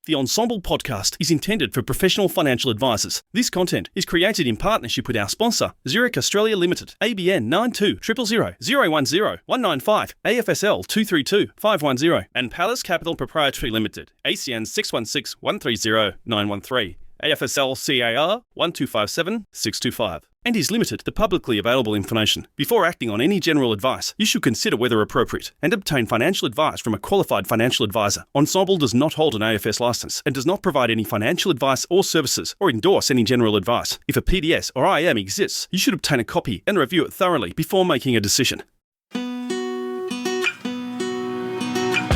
The Ensombl podcast is intended for professional financial advisors. This content is created in partnership with our sponsor, Zurich Australia Limited, ABN 92 000 010 195 AFSL 232 510, and Palace Capital Proprietary Limited, ACN 616 130 913. AFSL CAR 1257 625, and is limited to publicly available information. Before acting on any general advice, you should consider whether appropriate and obtain financial advice from a qualified financial advisor. Ensombl does not hold an AFS license and does not provide any financial advice or services or endorse any general advice. If a PDS or IM exists, you should obtain a copy and review it thoroughly before making a decision.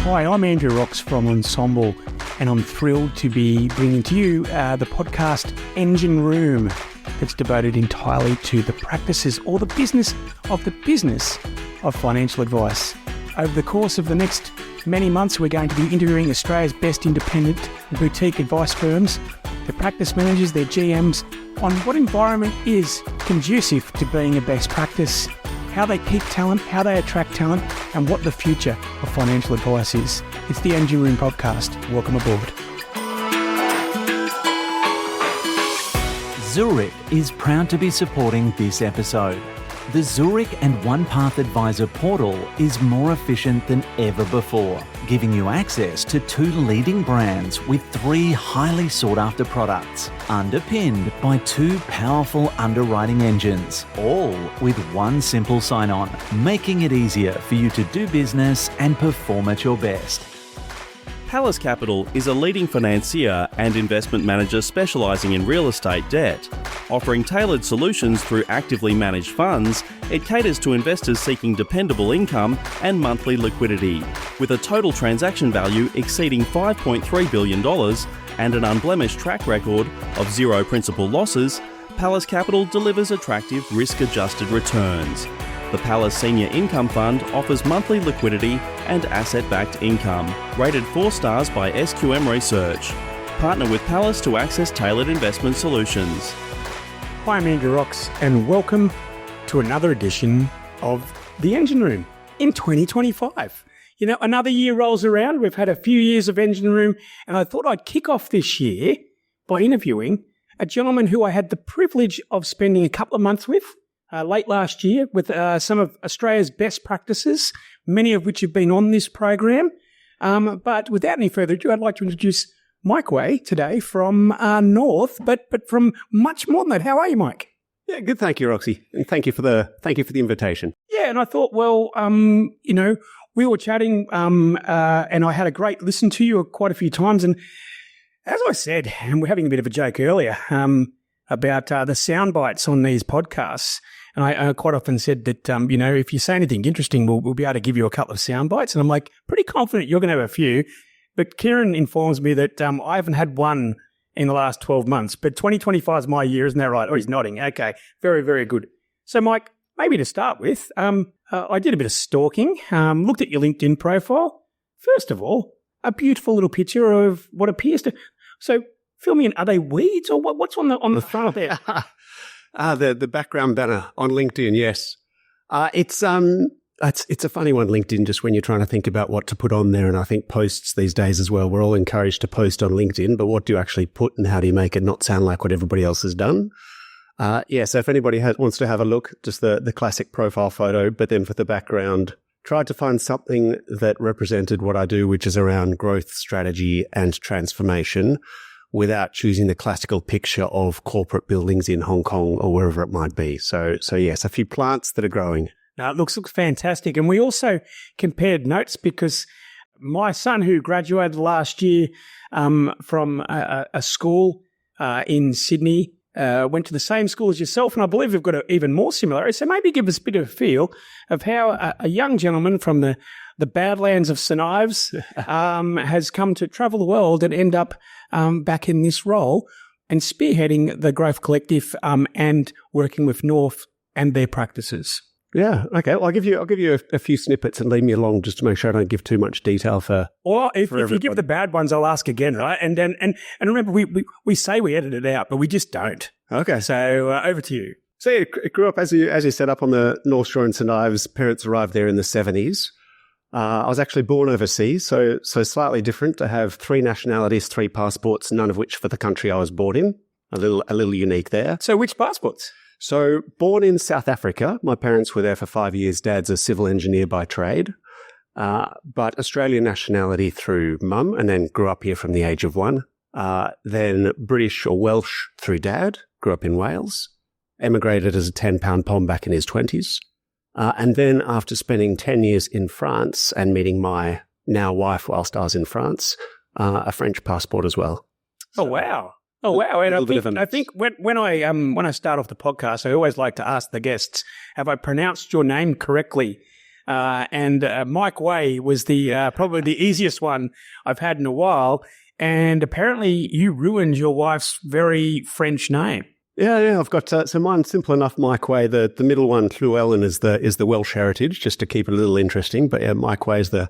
Hi, I'm Andrew Rocks from Ensombl, and I'm thrilled to be bringing to you the podcast Engine Room that's devoted entirely to the practices or the business of financial advice. Over the course of the next many months, we're going to be interviewing Australia's best independent boutique advice firms, their practice managers, their GMs, on what environment is conducive to being a best practice, how they keep talent, how they attract talent, and what the future of financial advice is. It's the Engine Room podcast. Welcome aboard. Zurich is proud to be supporting this episode. The Zurich and OnePath Advisor portal is more efficient than ever before, giving you access to 2 leading brands with 3 highly sought-after products, underpinned by 2 powerful underwriting engines, all with 1 simple sign-on, making it easier for you to do business and perform at your best. Palace Capital is a leading financier and investment manager specialising in real estate debt. Offering tailored solutions through actively managed funds, it caters to investors seeking dependable income and monthly liquidity. With a total transaction value exceeding $5.3 billion and an unblemished track record of 0 principal losses, Palace Capital delivers attractive risk-adjusted returns. The Palace Senior Income Fund offers monthly liquidity and asset-backed income, rated 4 stars by SQM Research. Partner with Palace to access tailored investment solutions. Hi, I'm Andrew Rocks, and welcome to another edition of The Engine Room in 2025. You know, another year rolls around. We've had a few years of Engine Room, and I thought I'd kick off this year by interviewing a gentleman who I had the privilege of spending a couple of months with late last year with some of Australia's best practices, many of which have been on this program. But without any further ado, I'd like to introduce Mike Way today from North, but from much more than that. How are you, Mike? Yeah, good. Thank you, Roxy, and thank you for the invitation. Yeah, and I thought, well, you know, we were chatting, and I had a great listen to you quite a few times, and as I said, and we're having a bit of a joke earlier about the sound bites on these podcasts. And I quite often said that, you know, if you say anything interesting, we'll be able to give you a couple of sound bites. And I'm like, pretty confident you're going to have a few. But Kieran informs me that I haven't had one in the last 12 months. But 2025 is my year, isn't that right? Oh, he's nodding. Okay, very, very good. So, Mike, maybe to start with, I did a bit of stalking, looked at your LinkedIn profile. First of all, a beautiful little picture of what appears to... So, fill me in, are they weeds or what's on the front there? The background banner on LinkedIn, yes. It's a funny one, LinkedIn, just when you're trying to think about what to put on there. And I think posts these days as well, we're all encouraged to post on LinkedIn, but what do you actually put and how do you make it not sound like what everybody else has done? So if anybody wants to have a look, just the classic profile photo, but then for the background, tried to find something that represented what I do, which is around growth strategy and transformation, without choosing the classical picture of corporate buildings in Hong Kong or wherever it might be. So yes, a few plants that are growing. Now, it looks fantastic. And we also compared notes because my son, who graduated last year from a school in Sydney, went to the same school as yourself, and I believe we've got even more similarity. So maybe give us a bit of a feel of how a young gentleman from the Badlands of St Ives has come to travel the world and end up back in this role and spearheading the Growth Collective and working with North and their practices. Yeah. Okay. Well, I'll give you a few snippets and lead me along just to make sure I don't give too much detail for. Or if you give the bad ones, I'll ask again, right? And then and remember, we say we edit it out, but we just don't. Okay. So over to you. So it grew up as you set up on the North Shore in St Ives. Parents arrived there in the 70s. I was actually born overseas, so slightly different to have 3 nationalities, 3 passports, none of which for the country I was born in. A little unique there. So which passports? So born in South Africa. My parents were there for 5 years. Dad's a civil engineer by trade. But Australian nationality through mum, and then grew up here from the age of 1. Then British or Welsh through dad, grew up in Wales. Emigrated as a 10-pound pom back in his 20s. And then after spending 10 years in France and meeting my now wife whilst I was in France, a French passport as well. Oh, wow. Oh, wow. And I think when I start off the podcast, I always like to ask the guests, have I pronounced your name correctly? And Mike Way was the probably the easiest one I've had in a while. And apparently you ruined your wife's very French name. Yeah. I've got so mine's simple enough. Mike Way. The middle one, Llewellyn, is the Welsh heritage, just to keep it a little interesting. But yeah, Mike Way is the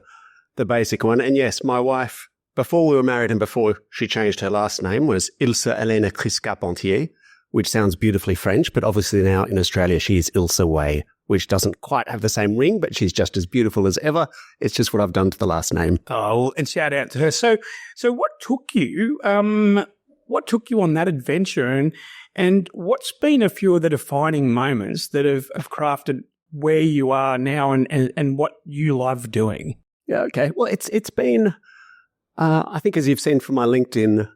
basic one. And yes, my wife, before we were married and before she changed her last name, was Ilse Helena Chris Carpentier, which sounds beautifully French, but obviously now in Australia she is Ilse Way, which doesn't quite have the same ring, but she's just as beautiful as ever. It's just what I've done to the last name. Oh, and shout out to her. So what took you on that adventure, and what's been a few of the defining moments that have crafted where you are now and what you love doing? Yeah, okay. Well, it's been, I think as you've seen from my LinkedIn,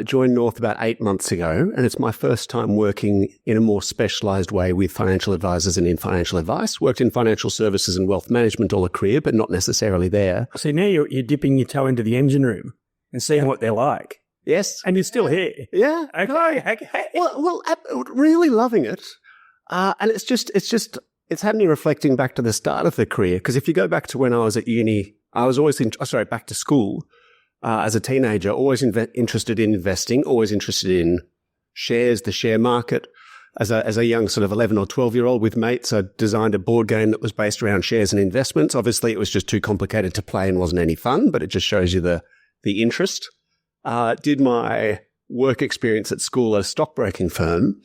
joined North about 8 months ago, and it's my first time working in a more specialised way with financial advisors and in financial advice. Worked in financial services and wealth management all a career, but not necessarily there. So now you're dipping your toe into the engine room and seeing what they're like. Yes. And you're still here. Yeah. Okay. Well, really loving it. And it's had me reflecting back to the start of the career, because if you go back to when I was at uni, I was always back to school. As a teenager, always interested in investing, always interested in shares, the share market. As a young sort of 11 or 12-year-old with mates, I designed a board game that was based around shares and investments. Obviously, it was just too complicated to play and wasn't any fun, but it just shows you the interest. Did my work experience at school at a stockbroking firm,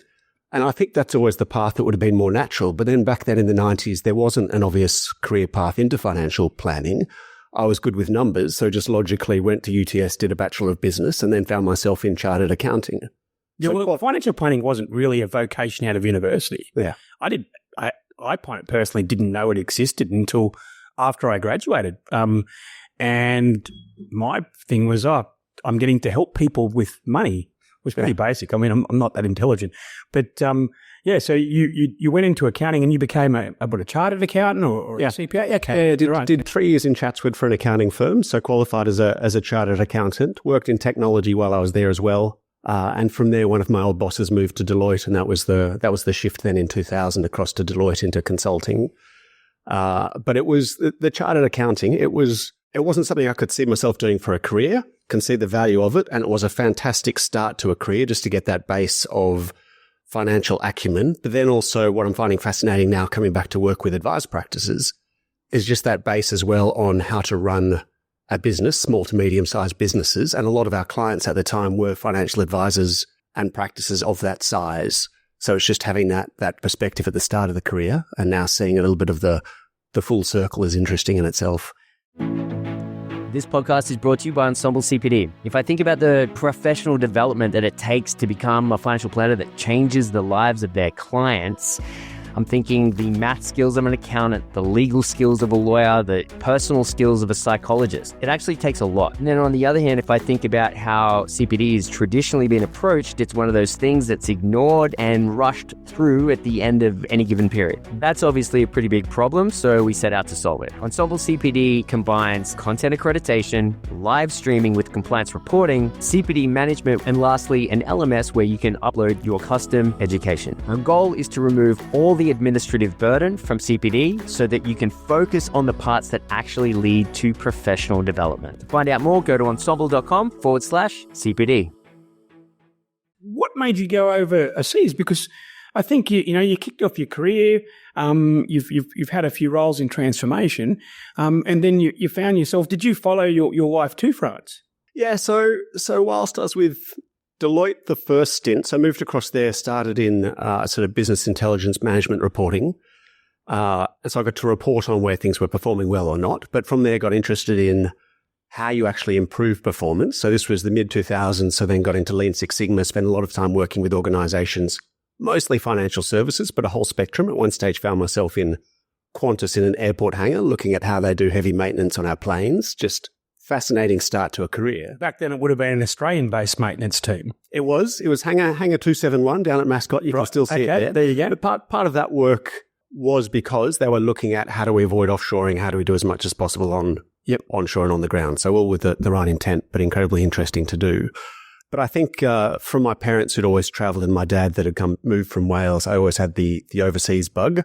and I think that's always the path that would have been more natural. But then back then in the 90s, there wasn't an obvious career path into financial planning. I was good with numbers, so just logically went to UTS, did a Bachelor of Business, and then found myself in chartered accounting. Yeah, well, financial planning wasn't really a vocation out of university. Yeah. I personally didn't know it existed until after I graduated. And my thing was, I'm getting to help people with money. It was pretty basic. I mean, I'm not that intelligent. But so you went into accounting and you became a chartered accountant or a CPA? Okay. Yeah, did 3 years in Chatswood for an accounting firm, so qualified as a chartered accountant. Worked in technology while I was there as well. And from there, one of my old bosses moved to Deloitte, and that was the shift then in 2000 across to Deloitte into consulting. But it was the chartered accounting. It wasn't something I could see myself doing for a career, can see the value of it. And it was a fantastic start to a career just to get that base of financial acumen. But then also what I'm finding fascinating now coming back to work with advice practices is just that base as well on how to run a business, small to medium-sized businesses. And a lot of our clients at the time were financial advisors and practices of that size. So it's just having that perspective at the start of the career and now seeing a little bit of the full circle is interesting in itself. This podcast is brought to you by Ensombl CPD. If I think about the professional development that it takes to become a financial planner that changes the lives of their clients, I'm thinking the math skills of an accountant, the legal skills of a lawyer, the personal skills of a psychologist. It actually takes a lot. And then on the other hand, if I think about how CPD has traditionally been approached, it's one of those things that's ignored and rushed through at the end of any given period. That's obviously a pretty big problem, so we set out to solve it. Ensombl CPD combines content accreditation, live streaming with compliance reporting, CPD management, and lastly, an LMS where you can upload your custom education. Our goal is to remove all the administrative burden from CPD so that you can focus on the parts that actually lead to professional development. To find out more, go to ensombl.com/CPD. What made you go overseas? Because I think you kicked off your career. You've had a few roles in transformation, and then you found yourself. Did you follow your wife to France? Yeah. So whilst I was with Deloitte, the first stint, so I moved across there, started in sort of business intelligence management reporting. So I got to report on where things were performing well or not. But from there, got interested in how you actually improve performance. So this was the mid-2000s, so then got into Lean Six Sigma, spent a lot of time working with organizations, mostly financial services, but a whole spectrum. At one stage, found myself in Qantas in an airport hangar, looking at how they do heavy maintenance on our planes. Just fascinating start to a career. Back then, it would have been an Australian-based maintenance team. It was hangar 271 down at Mascot. You can still see it there. There you go. But part of that work was because they were looking at how do we avoid offshoring, how do we do as much as possible onshore and on the ground. So all with the right intent, but incredibly interesting to do. But I think from my parents who'd always travelled and my dad that had moved from Wales, I always had the overseas bug.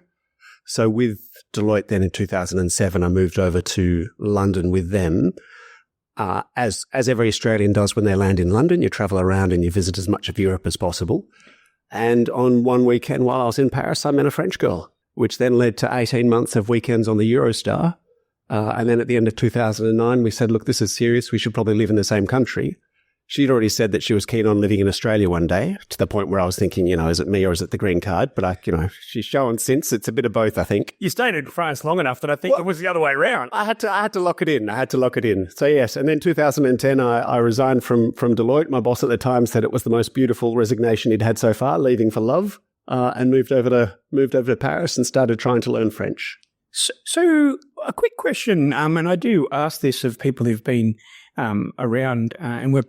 So with Deloitte then in 2007, I moved over to London with them. As every Australian does when they land in London, you travel around and you visit as much of Europe as possible. And on one weekend while I was in Paris, I met a French girl, which then led to 18 months of weekends on the Eurostar. And then at the end of 2009, we said, look, this is serious. We should probably live in the same country. She'd already said that she was keen on living in Australia one day, to the point where I was thinking, is it me or is it the green card? But she's shown since it's a bit of both, I think. You stayed in France long enough that I think it was the other way around. I had to lock it in. So yes, and then 2010, I resigned from Deloitte. My boss at the time said it was the most beautiful resignation he'd had so far, leaving for love, and moved over to Paris and started trying to learn French. So a quick question, and I do ask this of people who've been around, and we're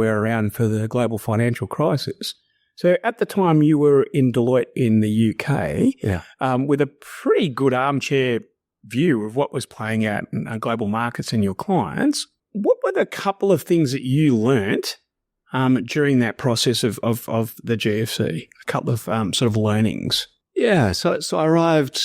around for the global financial crisis. So at the time you were in Deloitte in the UK, with a pretty good armchair view of what was playing out in global markets and your clients, what were the couple of things that you learnt during that process of the GFC? A couple of sort of learnings. Yeah, so I arrived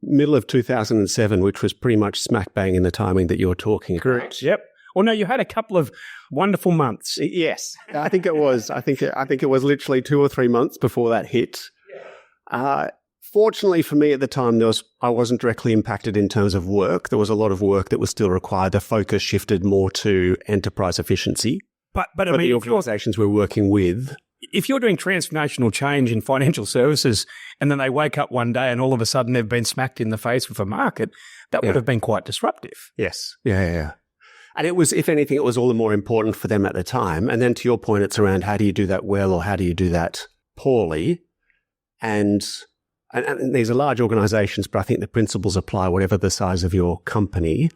middle of 2007, which was pretty much smack bang in the timing that you're talking about. Correct. Yep. Well, no, you had a couple of wonderful months. Yes, I think it was. I think it was literally 2 or 3 months before that hit. Fortunately for me at the time, I wasn't directly impacted in terms of work. There was a lot of work that was still required. The focus shifted more to enterprise efficiency. But I mean, the organisations we're working with. If you're doing transformational change in financial services and then they wake up one day and all of a sudden they've been smacked in the face with a market, that would have been quite disruptive. Yes. Yeah. And it was, if anything, it was all the more important for them at the time. And then to your point, it's around how do you do that well or how do you do that poorly? And these are large organizations, but I think the principles apply whatever the size of your company.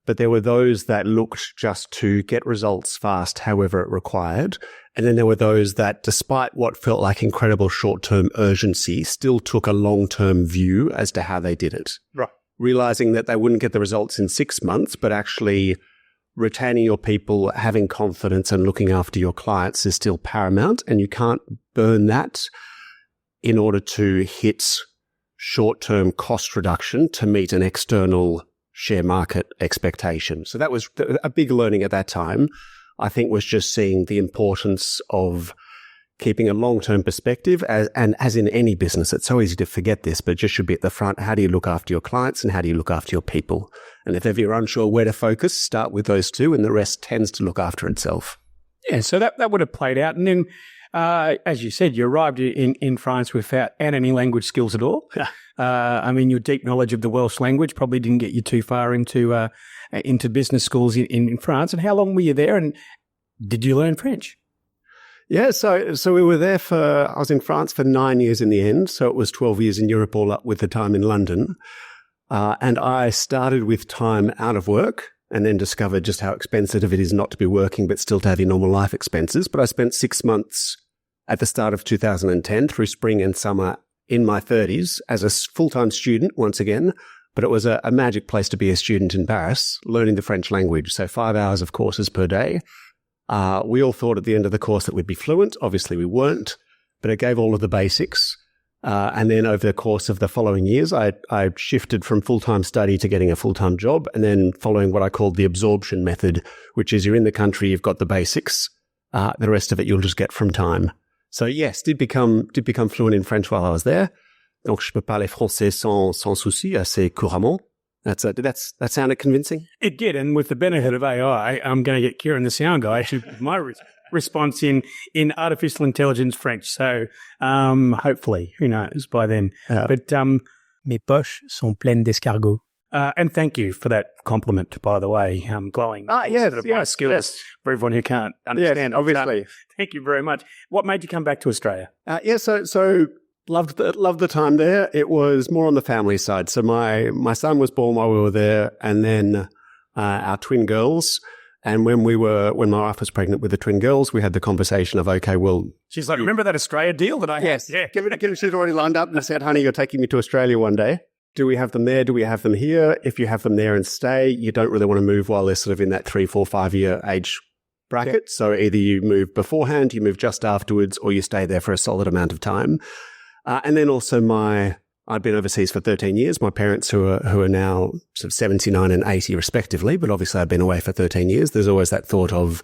But there were those that looked just to get results fast, however it required. And then there were those that, despite what felt like incredible short-term urgency, still took a long-term view as to how they did it. Right. Realizing that they wouldn't get the results in 6 months, but actually retaining your people, having confidence and looking after your clients is still paramount. And you can't burn that in order to hit short-term cost reduction to meet an external share market expectation. So that was a big learning at that time, I think, was just seeing the importance of keeping a long-term perspective. And as in any business, it's so easy to forget this, but it just should be at the front. How do you look after your clients and how do you look after your people? And if ever you're unsure where to focus, start with those two and the rest tends to look after itself. Yeah, so that would have played out. And then, as you said, you arrived in France without any language skills at all. I mean, your deep knowledge of the Welsh language probably didn't get you too far into business schools in France. And how long were you there? And did you learn French? Yeah, so we were there I was in France for 9 years in the end. So it was 12 years in Europe all up with the time in London. And I started with time out of work and then discovered just how expensive it is not to be working, but still to have your normal life expenses. But I spent 6 months at the start of 2010 through spring and summer in my 30s as a full-time student once again. But it was a magic place to be a student in Paris, learning the French language. So 5 hours of courses per day. We all thought at the end of the course that we'd be fluent. Obviously we weren't, but it gave all of the basics. And then over the course of the following years, I shifted from full-time study to getting a full-time job, and then following what I called the absorption method, which is you're in the country, you've got the basics. The rest of it you'll just get from time. So yes, did become fluent in French while I was there. Donc je peux parler français sans souci, assez couramment. That sounded convincing? It did, and with the benefit of AI, I'm going to get Kieran, the sound guy, to my response in artificial intelligence French. So hopefully, who knows by then. Yeah. But Mes poches sont pleines d'escargots. And thank you for that compliment, by the way. Glowing. Skills for everyone who can't understand. Yes, obviously. Thank you very much. What made you come back to Australia? So loved the time there. It was more on the family side. So my son was born while we were there, and then our twin girls. And when my wife was pregnant with the twin girls, we had the conversation of, okay, well, She's like, remember that Australia deal that I had? yes, yeah, she's already lined up and said, honey, you're taking me to Australia one day. Do we have them there? Do we have them here? If you have them there and stay, you don't really want to move while they're sort of in that 3, 4, 5 year age bracket. Yeah. So either you move beforehand, you move just afterwards, or you stay there for a solid amount of time. And then also I'd been overseas for 13 years. My parents, who are now sort of 79 and 80 respectively, but obviously I've been away for 13 years. There's always that thought of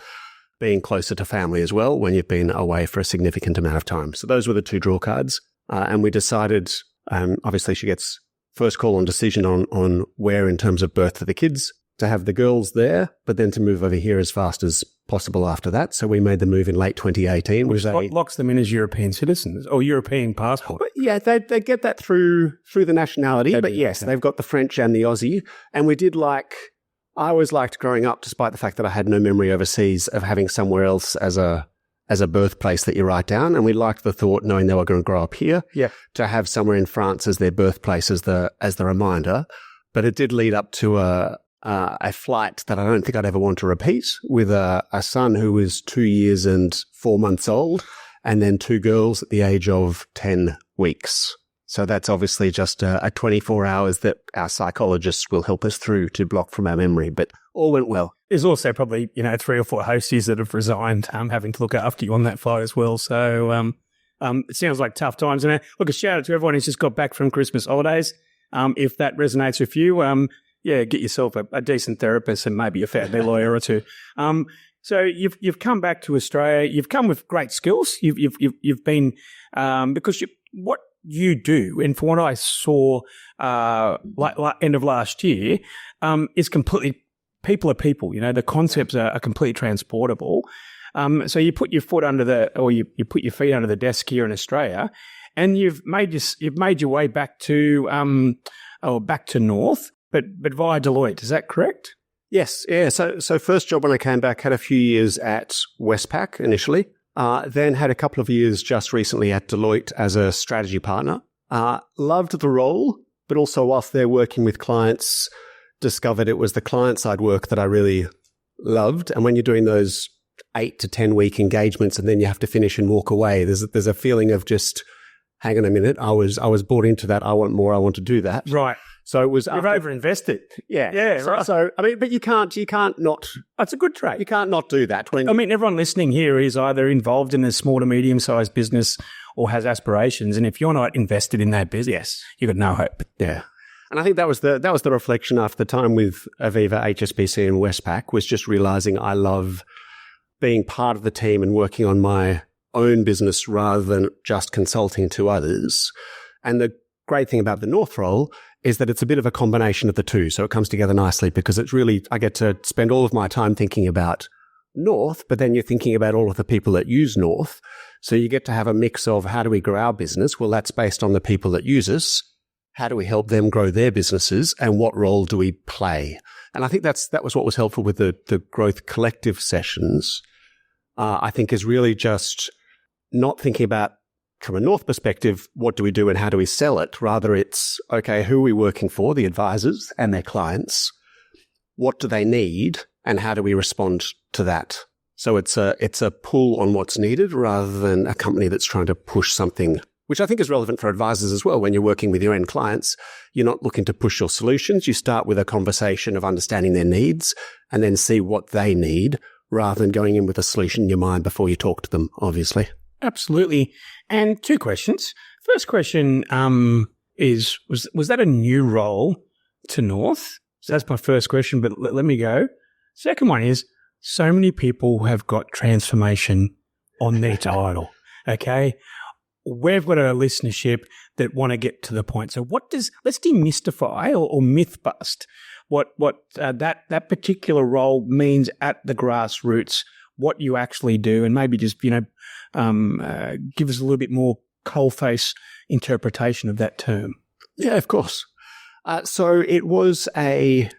being closer to family as well when you've been away for a significant amount of time. So those were the two draw cards. And we decided, obviously she gets first call on decision on where in terms of birth for the kids, to have the girls there, but then to move over here as fast as possible after that. So we made the move in late 2018. Which locks them in as European citizens or European passport. But yeah, they get that through the nationality. But yes, they've got the French and the Aussie. And I always liked growing up, despite the fact that I had no memory overseas, of having somewhere else as a birthplace that you write down. And we liked the thought, knowing they were going to grow up here, to have somewhere in France as their birthplace as the reminder. But it did lead up to a flight that I don't think I'd ever want to repeat, with a son who was 2 years and 4 months old, and then 2 girls at the age of 10 weeks. So that's obviously just a 24 hours that our psychologists will help us through to block from our memory, but all went well. There's also probably, 3 or 4 hosties that have resigned, having to look after you on that flight as well. So it sounds like tough times. And look, a shout out to everyone who's just got back from Christmas holidays. If that resonates with you, get yourself a decent therapist and maybe a family lawyer or two. So you've come back to Australia. You've come with great skills. You've been because what you do, and for what I saw end of last year, is completely people are people. The concepts are completely transportable. So you put your foot you put your feet under the desk here in Australia, and you've made your way back to North. But via Deloitte, is that correct? Yes, yeah. So first job when I came back, had a few years at Westpac initially, then had a couple of years just recently at Deloitte as a strategy partner. Loved the role, but also whilst they're working with clients, discovered it was the client side work that I really loved. And when you're doing those 8 to 10 week engagements and then you have to finish and walk away, there's a feeling of just, hang on a minute, I was bought into that. I want more. I want to do that. Right. So it was you've overinvested. Yeah. Yeah. Right. So I mean, but you can't not. That's a good trait. You can't not do that. Everyone listening here is either involved in a small to medium sized business or has aspirations, and if you're not invested in that business, you've got no hope. Yeah. And I think that was the reflection after the time with Aviva, HSBC, and Westpac, was just realizing I love being part of the team and working on my own business rather than just consulting to others. And the great thing about the North role is that it's a bit of a combination of the two. So it comes together nicely because it's really, I get to spend all of my time thinking about North, but then you're thinking about all of the people that use North. So you get to have a mix of how do we grow our business? Well, that's based on the people that use us. How do we help them grow their businesses? And what role do we play? And I think that was what was helpful with the Growth Collective sessions, I think, is really just not thinking about, from a North perspective, what do we do and how do we sell it? Rather, it's, okay, who are we working for, the advisors and their clients? What do they need and how do we respond to that? So it's a pull on what's needed rather than a company that's trying to push something, which I think is relevant for advisors as well. When you're working with your end clients, you're not looking to push your solutions. You start with a conversation of understanding their needs and then see what they need rather than going in with a solution in your mind before you talk to them, obviously. Absolutely. And 2 questions. First question is, was that a new role to North? So that's my first question, but let me go. Second one is, so many people have got transformation on their title, okay? We've got a listenership that want to get to the point. So let's demystify or myth bust what that particular role means at the grassroots, what you actually do, and maybe just, give us a little bit more coalface interpretation of that term. Yeah, of course. So it was an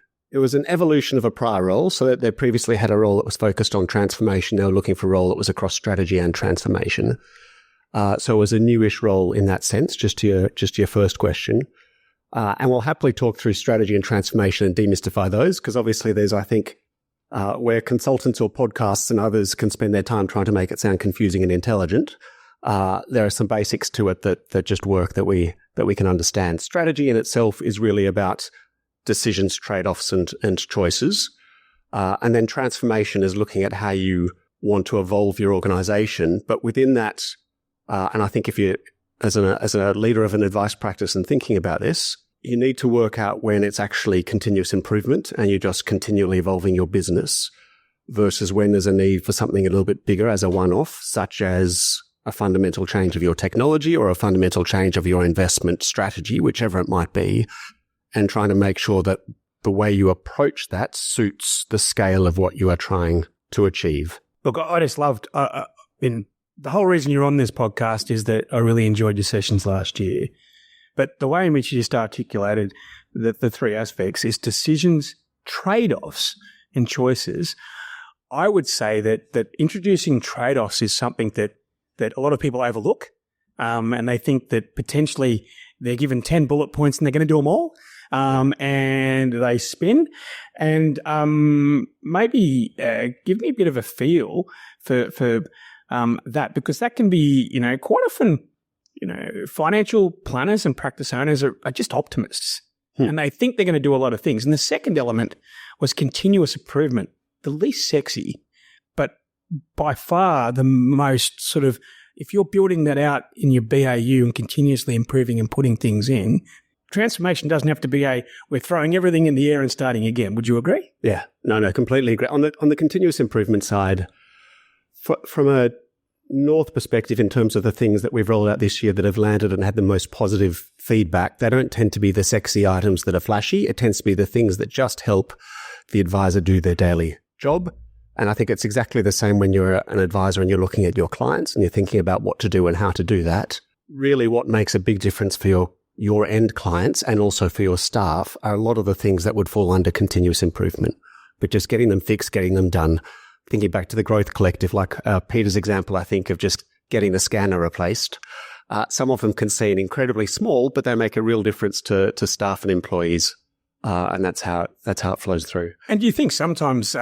evolution of a prior role. So that they previously had a role that was focused on transformation. They were looking for a role that was across strategy and transformation. So it was a newish role in that sense, just to your first question. And we'll happily talk through strategy and transformation and demystify those, because obviously there's, I think, where consultants or podcasts and others can spend their time trying to make it sound confusing and intelligent. There are some basics to it that just work that we can understand. Strategy in itself is really about decisions, trade-offs, and choices. And then transformation is looking at how you want to evolve your organization. But within that, and I think if you, as a leader of an advice practice and thinking about this, you need to work out when it's actually continuous improvement and you're just continually evolving your business versus when there's a need for something a little bit bigger as a one-off, such as a fundamental change of your technology or a fundamental change of your investment strategy, whichever it might be, and trying to make sure that the way you approach that suits the scale of what you are trying to achieve. Look, I just loved, the whole reason you're on this podcast is that I really enjoyed your sessions last year. But the way in which you just articulated the three aspects is decisions, trade-offs, and choices. I would say that introducing trade-offs is something that a lot of people overlook, and they think that potentially they're given 10 bullet points and they're going to do them all, and they spin. And maybe give me a bit of a feel for that, because that can be, quite often, financial planners and practice owners are just optimists, and they think they're going to do a lot of things. And the second element was continuous improvement, the least sexy, but by far the most sort of, if you're building that out in your BAU and continuously improving and putting things in, transformation doesn't have to be we're throwing everything in the air and starting again. Would you agree? Yeah, no, completely agree. On the continuous improvement side, from a North perspective, in terms of the things that we've rolled out this year that have landed and had the most positive feedback, they don't tend to be the sexy items that are flashy. It tends to be the things that just help the advisor do their daily job. And I think it's exactly the same when you're an advisor and you're looking at your clients and you're thinking about what to do and how to do that. Really, what makes a big difference for your end clients and also for your staff are a lot of the things that would fall under continuous improvement, but just getting them fixed, getting them done. Thinking back to the Growth Collective, like Peter's example, I think, of just getting the scanner replaced. Some of them can seem incredibly small, but they make a real difference to staff and employees, and that's how it flows through. And do you think sometimes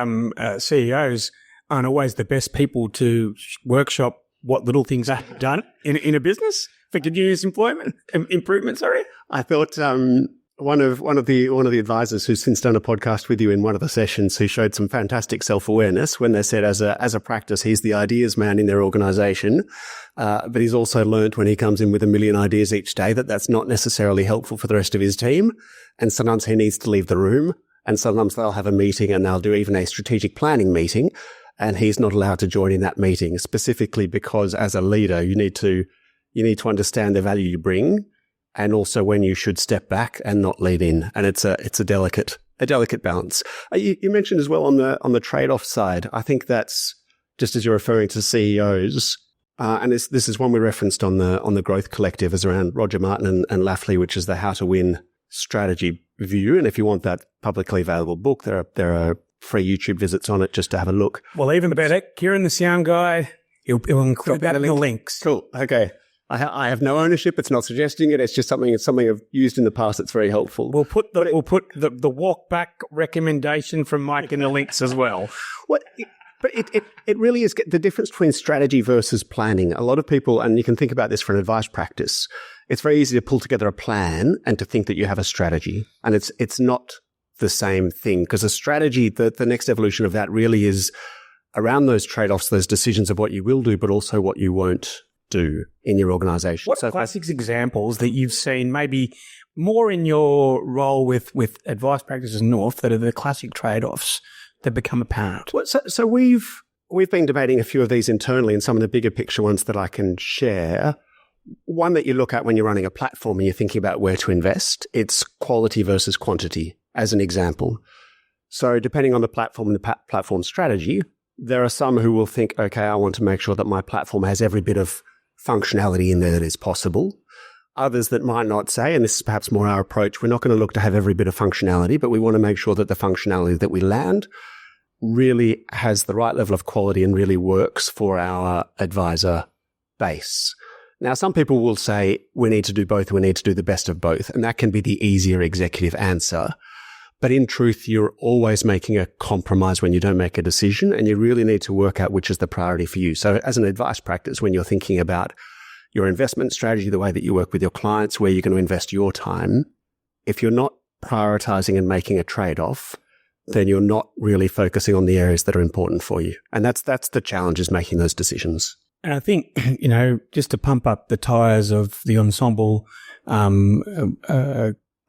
CEOs aren't always the best people to workshop what little things are done in a business for continuous improvement? Sorry, I thought one of the advisors who's since done a podcast with you in one of the sessions, who showed some fantastic self-awareness when they said, as a practice, he's the ideas man in their organization, but he's also learnt when he comes in with 1 million ideas each day that's not necessarily helpful for the rest of his team, and sometimes he needs to leave the room, and sometimes they'll have a meeting and they'll do even a strategic planning meeting, and he's not allowed to join in that meeting, specifically because as a leader you need to understand the value you bring, and also when you should step back and not lead in. And it's a delicate balance. You mentioned as well on the trade-off side, I think that's just as you're referring to CEOs, and this is one we referenced on the Growth Collective, is around Roger Martin and Lafley, which is the How to Win strategy review. And if you want that publicly available book, there are free YouTube visits on it just to have a look. Well, even better, Kieran, the sound guy, he'll include that in the links. Cool. Okay. I have no ownership. It's not suggesting it. It's just something I've used in the past that's very helpful. We'll put the walk back recommendation from Mike in the links as well. But it really is the difference between strategy versus planning. A lot of people, and you can think about this for an advice practice, it's very easy to pull together a plan and to think that you have a strategy. And it's not the same thing, because a strategy, the next evolution of that really is around those trade-offs, those decisions of what you will do, but also what you won't do in your organization. What are classic examples that you've seen, maybe more in your role with advice practices North, that are the classic trade-offs that become apparent? Well, so we've been debating a few of these internally, and some of the bigger picture ones that I can share. One that you look at when you're running a platform and you're thinking about where to invest, it's quality versus quantity, as an example. So depending on the platform and the platform strategy, there are some who will think, okay, I want to make sure that my platform has every bit of functionality in there that is possible. others that might not say, and this is perhaps more our approach, we're not going to look to have every bit of functionality, but we want to make sure that the functionality that we land really has the right level of quality and really works for our advisor base. Now, some people will say we need to do both, we need to do the best of both, and that can be the easier executive answer. But in truth, you're always making a compromise when you don't make a decision, and you really need to work out which is the priority for you. So as an advice practice, when you're thinking about your investment strategy, the way that you work with your clients, where you're going to invest your time, if you're not prioritizing and making a trade-off, then you're not really focusing on the areas that are important for you. And that's the challenge, is making those decisions. And I think, just to pump up the tires of the Ensombl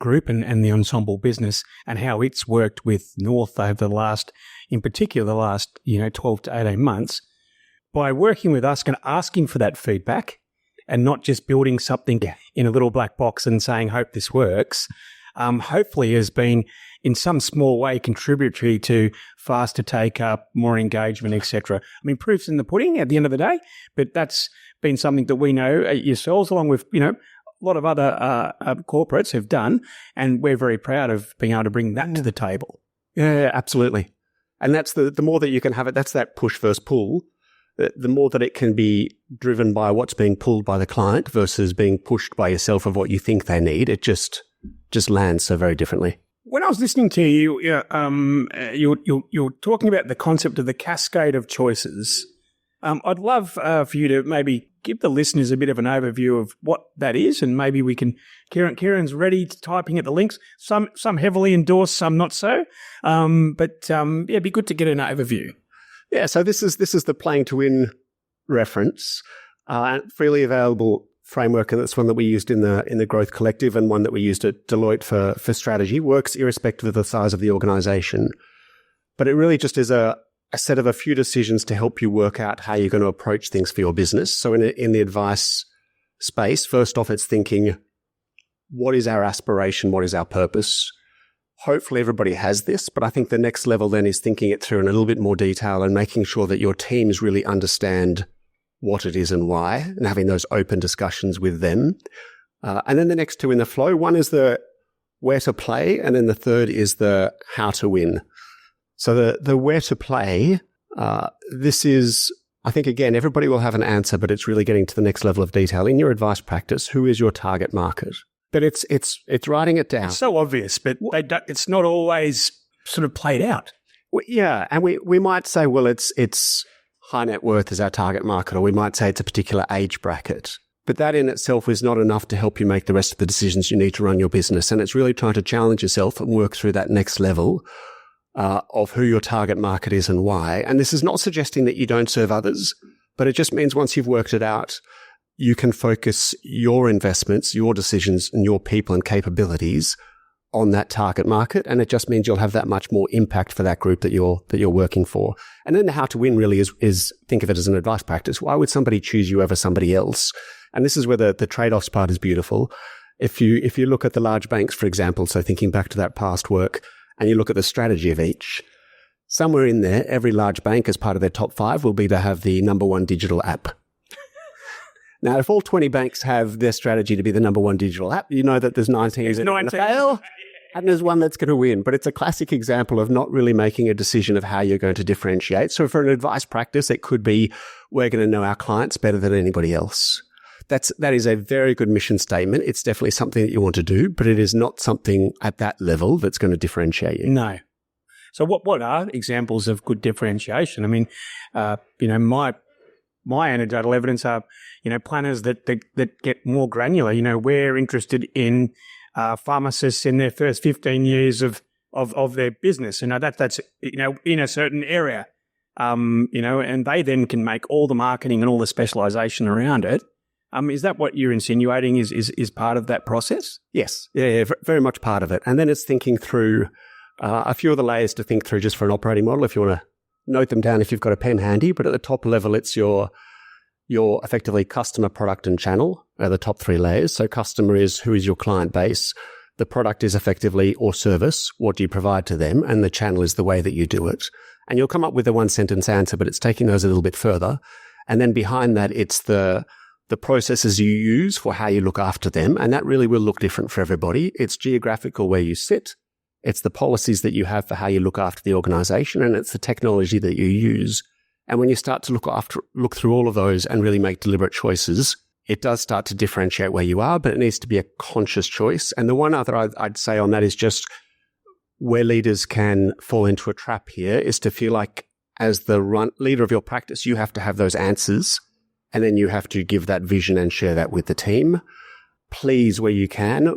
group and the Ensombl business and how it's worked with North over the last 12 to 18 months, by working with us and asking for that feedback and not just building something in a little black box and saying, hope this works, hopefully has been in some small way contributory to faster take-up, more engagement, etc. I mean, proof's in the pudding at the end of the day, but that's been something that we know yourselves, along with, a lot of other corporates have done, and we're very proud of being able to bring that to the table. Yeah, absolutely. And that's the more that you can have it, that's that push versus pull, the more that it can be driven by what's being pulled by the client versus being pushed by yourself of what you think they need. It just lands so very differently. When I was listening to you, you're talking about the concept of the cascade of choices. I'd love for you to maybe give the listeners a bit of an overview of what that is, and maybe we can. Kieran's ready to typing at the links. Some heavily endorsed, some not so. It'd be good to get an overview. Yeah, so this is the playing to win reference, freely available framework, and that's one that we used in the Growth Collective and one that we used at Deloitte for strategy. Works irrespective of the size of the organization, but it really just is a set of a few decisions to help you work out how you're going to approach things for your business. So in the advice space, first off, it's thinking, what is our aspiration? What is our purpose? Hopefully everybody has this, but I think the next level then is thinking it through in a little bit more detail and making sure that your teams really understand what it is and why, and having those open discussions with them. And then the next two in the flow, one is the where to play, and then the third is the how to win. So the where to play, this is, I think, again, everybody will have an answer, but it's really getting to the next level of detail. In your advice practice, who is your target market? But it's writing it down. It's so obvious, but it's not always sort of played out. Yeah, and we might say, well, it's high net worth is our target market, or we might say it's a particular age bracket. But that in itself is not enough to help you make the rest of the decisions you need to run your business. And it's really trying to challenge yourself and work through that next level of who your target market is and why. And this is not suggesting that you don't serve others, but it just means once you've worked it out, you can focus your investments, your decisions, and your people and capabilities on that target market. And it just means you'll have that much more impact for that group that you're working for. And then the how to win really is think of it as an advice practice. Why would somebody choose you over somebody else? And this is where the trade-offs part is beautiful. If you look at the large banks, for example, so thinking back to that past work, and you look at the strategy of each, somewhere in there, every large bank as part of their top 5 will be to have the number 1 digital app. Now, if all 20 banks have their strategy to be the number 1 digital app, you know that there's 19 that are going to fail, and there's one that's going to win. But it's a classic example of not really making a decision of how you're going to differentiate. So for an advice practice, it could be, we're going to know our clients better than anybody else. That is a very good mission statement. It's definitely something that you want to do, but it is not something at that level that's going to differentiate you. No. So what are examples of good differentiation? I mean, my anecdotal evidence are, planners that get more granular. We're interested in pharmacists in their first 15 years of their business. That's in a certain area, and they then can make all the marketing and all the specialization around it. Is that what you're insinuating is part of that process? Yes. Yeah, very much part of it. And then it's thinking through a few of the layers to think through just for an operating model, if you want to note them down if you've got a pen handy. But at the top level, it's your effectively customer, product, and channel are the top 3 layers. So customer is who is your client base. The product is effectively or service, what do you provide to them? And the channel is the way that you do it. And you'll come up with a 1-sentence answer, but it's taking those a little bit further. And then behind that, it's the the processes you use for how you look after them, and that really will look different for everybody. It's geographical where you sit. It's the policies that you have for how you look after the organization, and it's the technology that you use. And when you start to look through all of those and really make deliberate choices, it does start to differentiate where you are, but it needs to be a conscious choice. And the one other I'd say on that is just where leaders can fall into a trap here is to feel like as the leader of your practice, you have to have those answers, and then you have to give that vision and share that with the team. Please, where you can,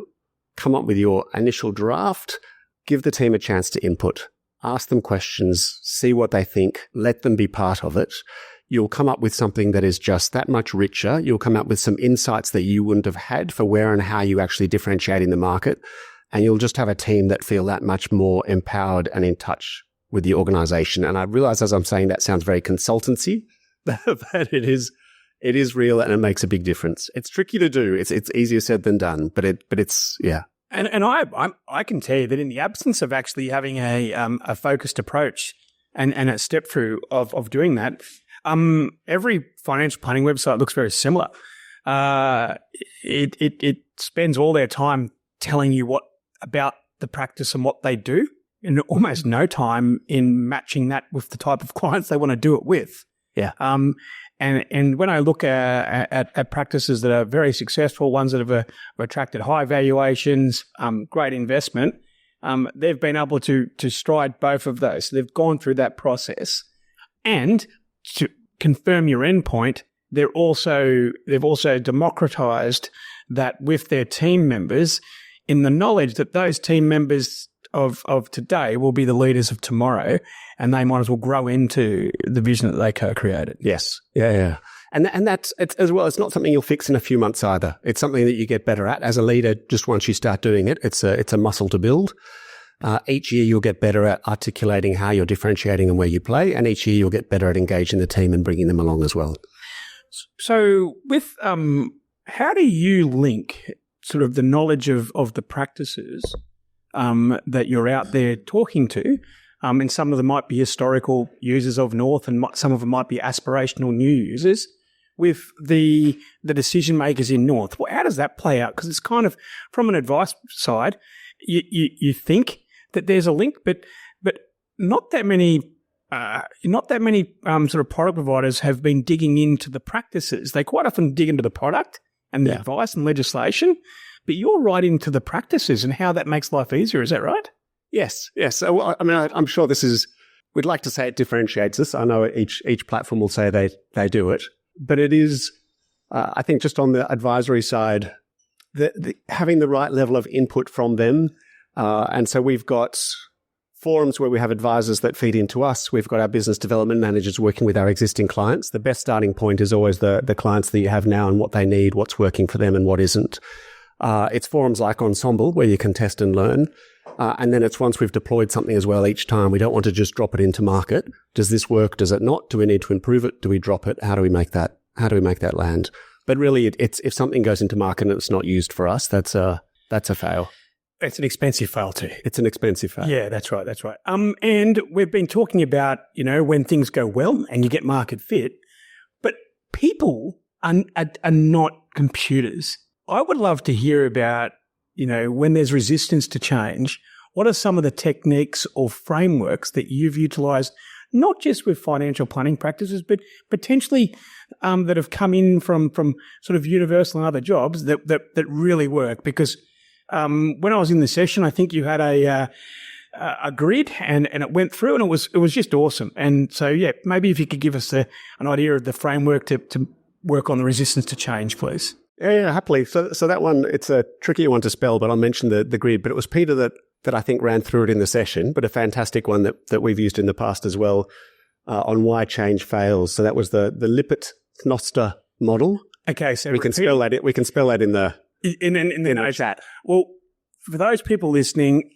come up with your initial draft, give the team a chance to input, ask them questions, see what they think, let them be part of it. You'll come up with something that is just that much richer. You'll come up with some insights that you wouldn't have had for where and how you actually differentiate in the market. And you'll just have a team that feel that much more empowered and in touch with the organization. And I realize as I'm saying that sounds very consultancy, but it is real and it makes a big difference. It's tricky to do. It's easier said than done, but it's, yeah. And I can tell you that in the absence of actually having a focused approach and a step through of doing that, every financial planning website looks very similar. It spends all their time telling you what about the practice and what they do, and almost no time in matching that with the type of clients they want to do it with. Yeah. And when I look at practices that are very successful, ones that have attracted high valuations, great investment, they've been able to stride both of those. So they've gone through that process. And to confirm your endpoint, they've also democratized that with their team members, in the knowledge that those team members of today will be the leaders of tomorrow, and they might as well grow into the vision that they co-created. Yes. Yeah. And that's it's, as well. It's not something you'll fix in a few months either. It's something that you get better at as a leader. Just once you start doing it, it's a muscle to build. Each year you'll get better at articulating how you're differentiating and where you play, and each year you'll get better at engaging the team and bringing them along as well. So, with how do you link sort of the knowledge of the practices that you're out there talking to, and some of them might be historical users of North, and some of them might be aspirational new users, with the decision makers in North? Well, how does that play out? Because it's kind of, from an advice side, you think that there's a link, but not that many sort of product providers have been digging into the practices. They quite often dig into the product and the advice and legislation, but you're right into the practices and how that makes life easier. Is that right? Yes. So, I mean, I'm sure we'd like to say it differentiates us. I know each platform will say they do it, but it is, I think, just on the advisory side, having the right level of input from them. And so we've got forums where we have advisors that feed into us. We've got our business development managers working with our existing clients. The best starting point is always the clients that you have now and what they need, what's working for them and what isn't. It's forums like Ensombl where you can test and learn. And then it's once we've deployed something as well each time. We don't want to just drop it into market. Does this work? Does it not? Do we need to improve it? Do we drop it? How do we make that land? But really, it's if something goes into market and it's not used for us, that's a fail. It's an expensive fail too. It's an expensive fail. Yeah, that's right. And we've been talking about, when things go well and you get market fit, but people are not computers. I would love to hear about, when there's resistance to change, what are some of the techniques or frameworks that you've utilised, not just with financial planning practices, but potentially that have come in from sort of Universal and other jobs that really work? Because when I was in the session, I think you had a grid and it went through and it was just awesome. And so, yeah, maybe if you could give us an idea of the framework to work on the resistance to change, please. Yeah, happily. So that one, it's a trickier one to spell, but I'll mention the grid. But it was Peter that I think ran through it in the session, but a fantastic one that we've used in the past as well on why change fails. So that was the Lippert-Knoster model. Okay, so we can spell that in the chat. Well, for those people listening,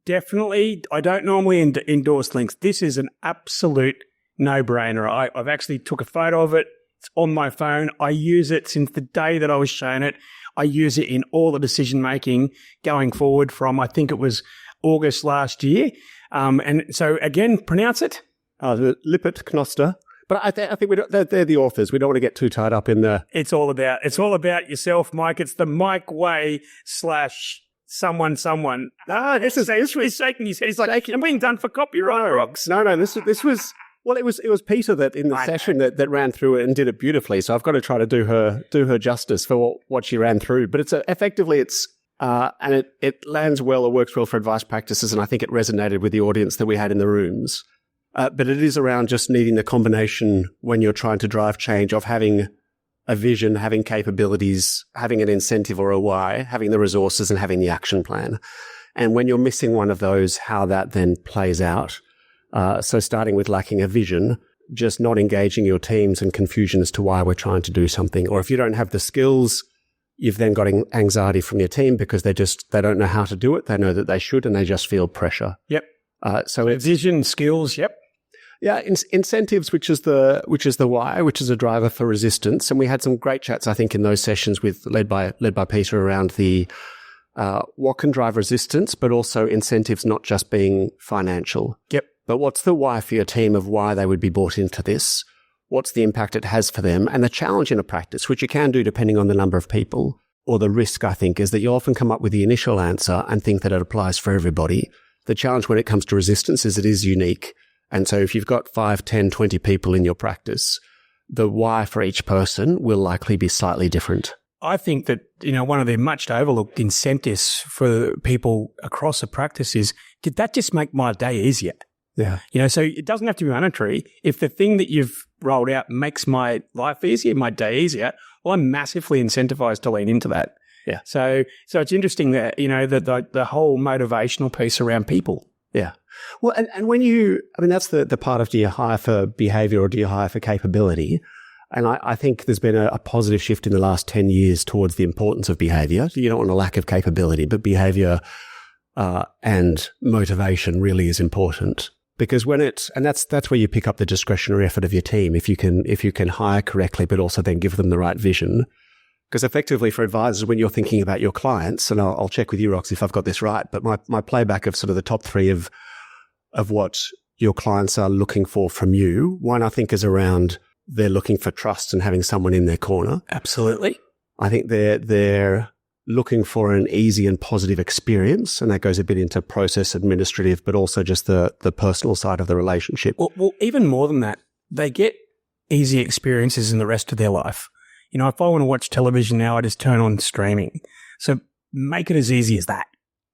definitely, I don't normally endorse links. This is an absolute no-brainer. I've actually took a photo of it. It's on my phone. I use it since the day that I was shown it. I use it in all the decision-making going forward from, I think it was August last year. And so, again, pronounce it. Lippert-Knoster. But I think they're the authors. We don't want to get too tied up in the... It's all about yourself, Mike. It's the Mike way / someone. No, this is he's shaking his head. He's like, I'm being done for copyright, Rocks. No, this was... Well, it was Peter that in the session that ran through it and did it beautifully. So I've got to try to do her justice for what she ran through. But it's effectively and it lands well or works well for advice practices, and I think it resonated with the audience that we had in the rooms. But it is around just needing the combination when you're trying to drive change of having a vision, having capabilities, having an incentive or a why, having the resources and having the action plan. And when you're missing one of those, how that then plays out. So starting with lacking a vision, just not engaging your teams and confusion as to why we're trying to do something. Or if you don't have the skills, you've then got anxiety from your team because they don't know how to do it. They know that they should and they just feel pressure. Yep. So it's vision, skills. Yep. Yeah. Incentives, which is the why, which is a driver for resistance. And we had some great chats, I think, in those sessions led by Peter around the, what can drive resistance, but also incentives not just being financial. Yep. But what's the why for your team of why they would be bought into this? What's the impact it has for them? And the challenge in a practice, which you can do depending on the number of people, or the risk, I think, is that you often come up with the initial answer and think that it applies for everybody. The challenge when it comes to resistance is it is unique. And so if you've got 5, 10, 20 people in your practice, the why for each person will likely be slightly different. I think that, one of the much overlooked incentives for people across a practice is, did that just make my day easier? Yeah. So it doesn't have to be monetary. If the thing that you've rolled out makes my life easier, my day easier, well, I'm massively incentivized to lean into that. Yeah. So it's interesting that, the whole motivational piece around people. Yeah. Well, and when that's the part of do you hire for behavior or do you hire for capability? And I think there's been a positive shift in the last 10 years towards the importance of behavior. You don't want a lack of capability, but behavior and motivation really is important. Because and that's where you pick up the discretionary effort of your team. If you can hire correctly, but also then give them the right vision. Because effectively for advisors, when you're thinking about your clients, and I'll check with you, Rox, if I've got this right, but my playback of sort of the top 3 of what your clients are looking for from you, one I think is around they're looking for trust and having someone in their corner. Absolutely. I think they're looking for an easy and positive experience, and that goes a bit into process administrative, but also just the personal side of the relationship. Well, even more than that, they get easy experiences in the rest of their life. If I want to watch television now, I just turn on streaming. So make it as easy as that.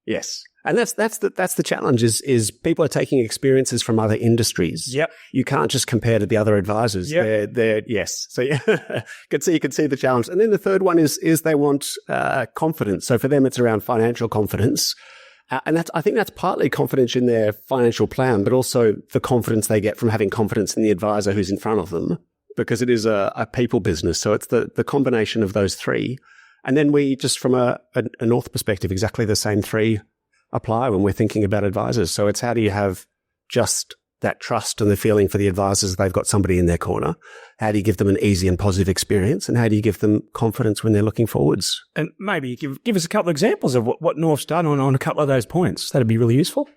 Yes. And that's the challenge is people are taking experiences from other industries. Yep. You can't just compare to the other advisors. Yep. They're yes. So yeah, you can see the challenge. And then the third one is they want confidence. So for them, it's around financial confidence. And I think that's partly confidence in their financial plan, but also the confidence they get from having confidence in the advisor who's in front of them, because it is a people business. So it's the combination of those 3. And then we just from a North perspective, exactly the same 3 apply when we're thinking about advisors. So it's how do you have just that trust and the feeling for the advisors they've got somebody in their corner? How do you give them an easy and positive experience? And how do you give them confidence when they're looking forwards? And maybe give us a couple of examples of what North's done on a couple of those points. That'd be really useful.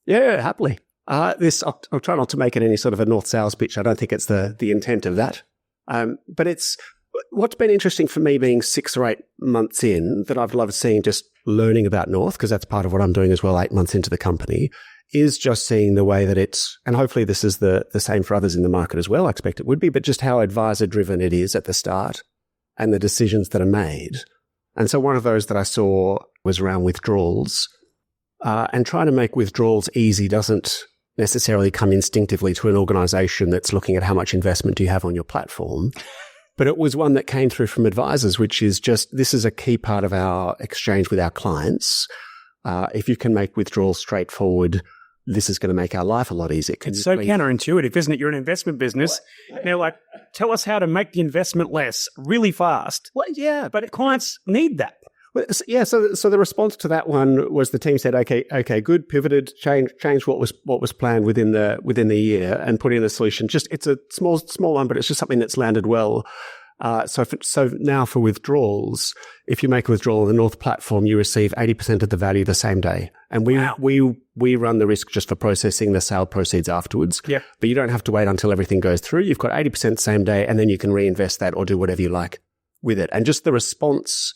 Yeah, happily. I'll try not to make it any sort of a North sales pitch. I don't think it's the intent of that. But it's what's been interesting for me being 6 or 8 months in that I've loved seeing just learning about North, because that's part of what I'm doing as well 8 months into the company, is just seeing the way that it's, and hopefully this is the same for others in the market as well, I expect it would be, but just how advisor driven it is at the start and the decisions that are made. And so one of those that I saw was around withdrawals, and trying to make withdrawals easy doesn't necessarily come instinctively to an organization that's looking at how much investment do you have on your platform. But it was one that came through from advisors, which is just, this is a key part of our exchange with our clients. If you can make withdrawals straightforward, this is going to make our life a lot easier. It's so counterintuitive, isn't it? You're an investment business. Now, tell us how to make the investment less really fast. Well, yeah, but clients need that. Well, yeah, so the response to that one was the team said, okay, good, pivoted, changed what was planned within the year and put in a solution. Just it's a small one, but it's just something that's landed well. So now for withdrawals, if you make a withdrawal on the North platform, you receive 80% of the value the same day. And we run the risk just for processing the sale proceeds afterwards. Yeah. But you don't have to wait until everything goes through. You've got 80% same day, and then you can reinvest that or do whatever you like with it. And just the response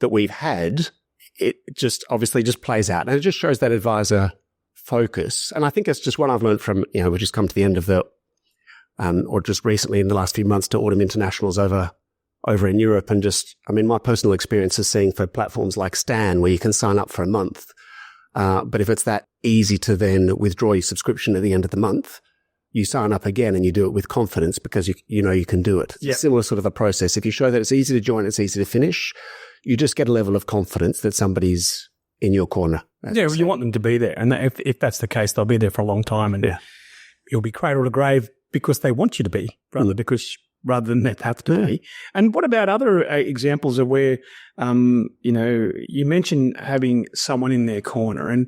that we've had, it just obviously just plays out. And it just shows that advisor focus. And I think it's just what I've learned from, we've just come to the end of the or just recently in the last few months to Autumn Internationals over in Europe. And just, my personal experience is seeing for platforms like Stan where you can sign up for a month. But if it's that easy to then withdraw your subscription at the end of the month, you sign up again and you do it with confidence because you know you can do it. It's a similar sort of a process. If you show that it's easy to join, it's easy to finish, you just get a level of confidence that somebody's in your corner. Yeah, you want them to be there. And if that's the case, they'll be there for a long time and you'll be cradle to grave because they want you to be, rather than they have to be. And what about other examples of where, you mentioned having someone in their corner,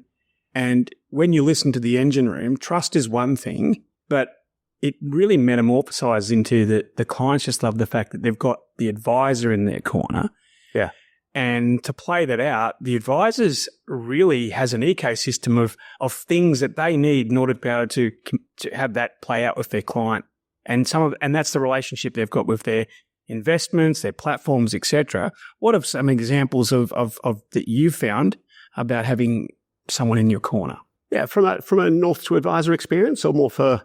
and when you listen to the engine room, trust is one thing, but it really metamorphosizes into the clients just love the fact that they've got the advisor in their corner. Yeah. And to play that out, the advisors really has an ecosystem of things that they need in order to be able to have that play out with their client. And that's the relationship they've got with their investments, their platforms, etc. What are some examples of that you've found about having someone in your corner? Yeah, from a North to Advisor experience, or more for?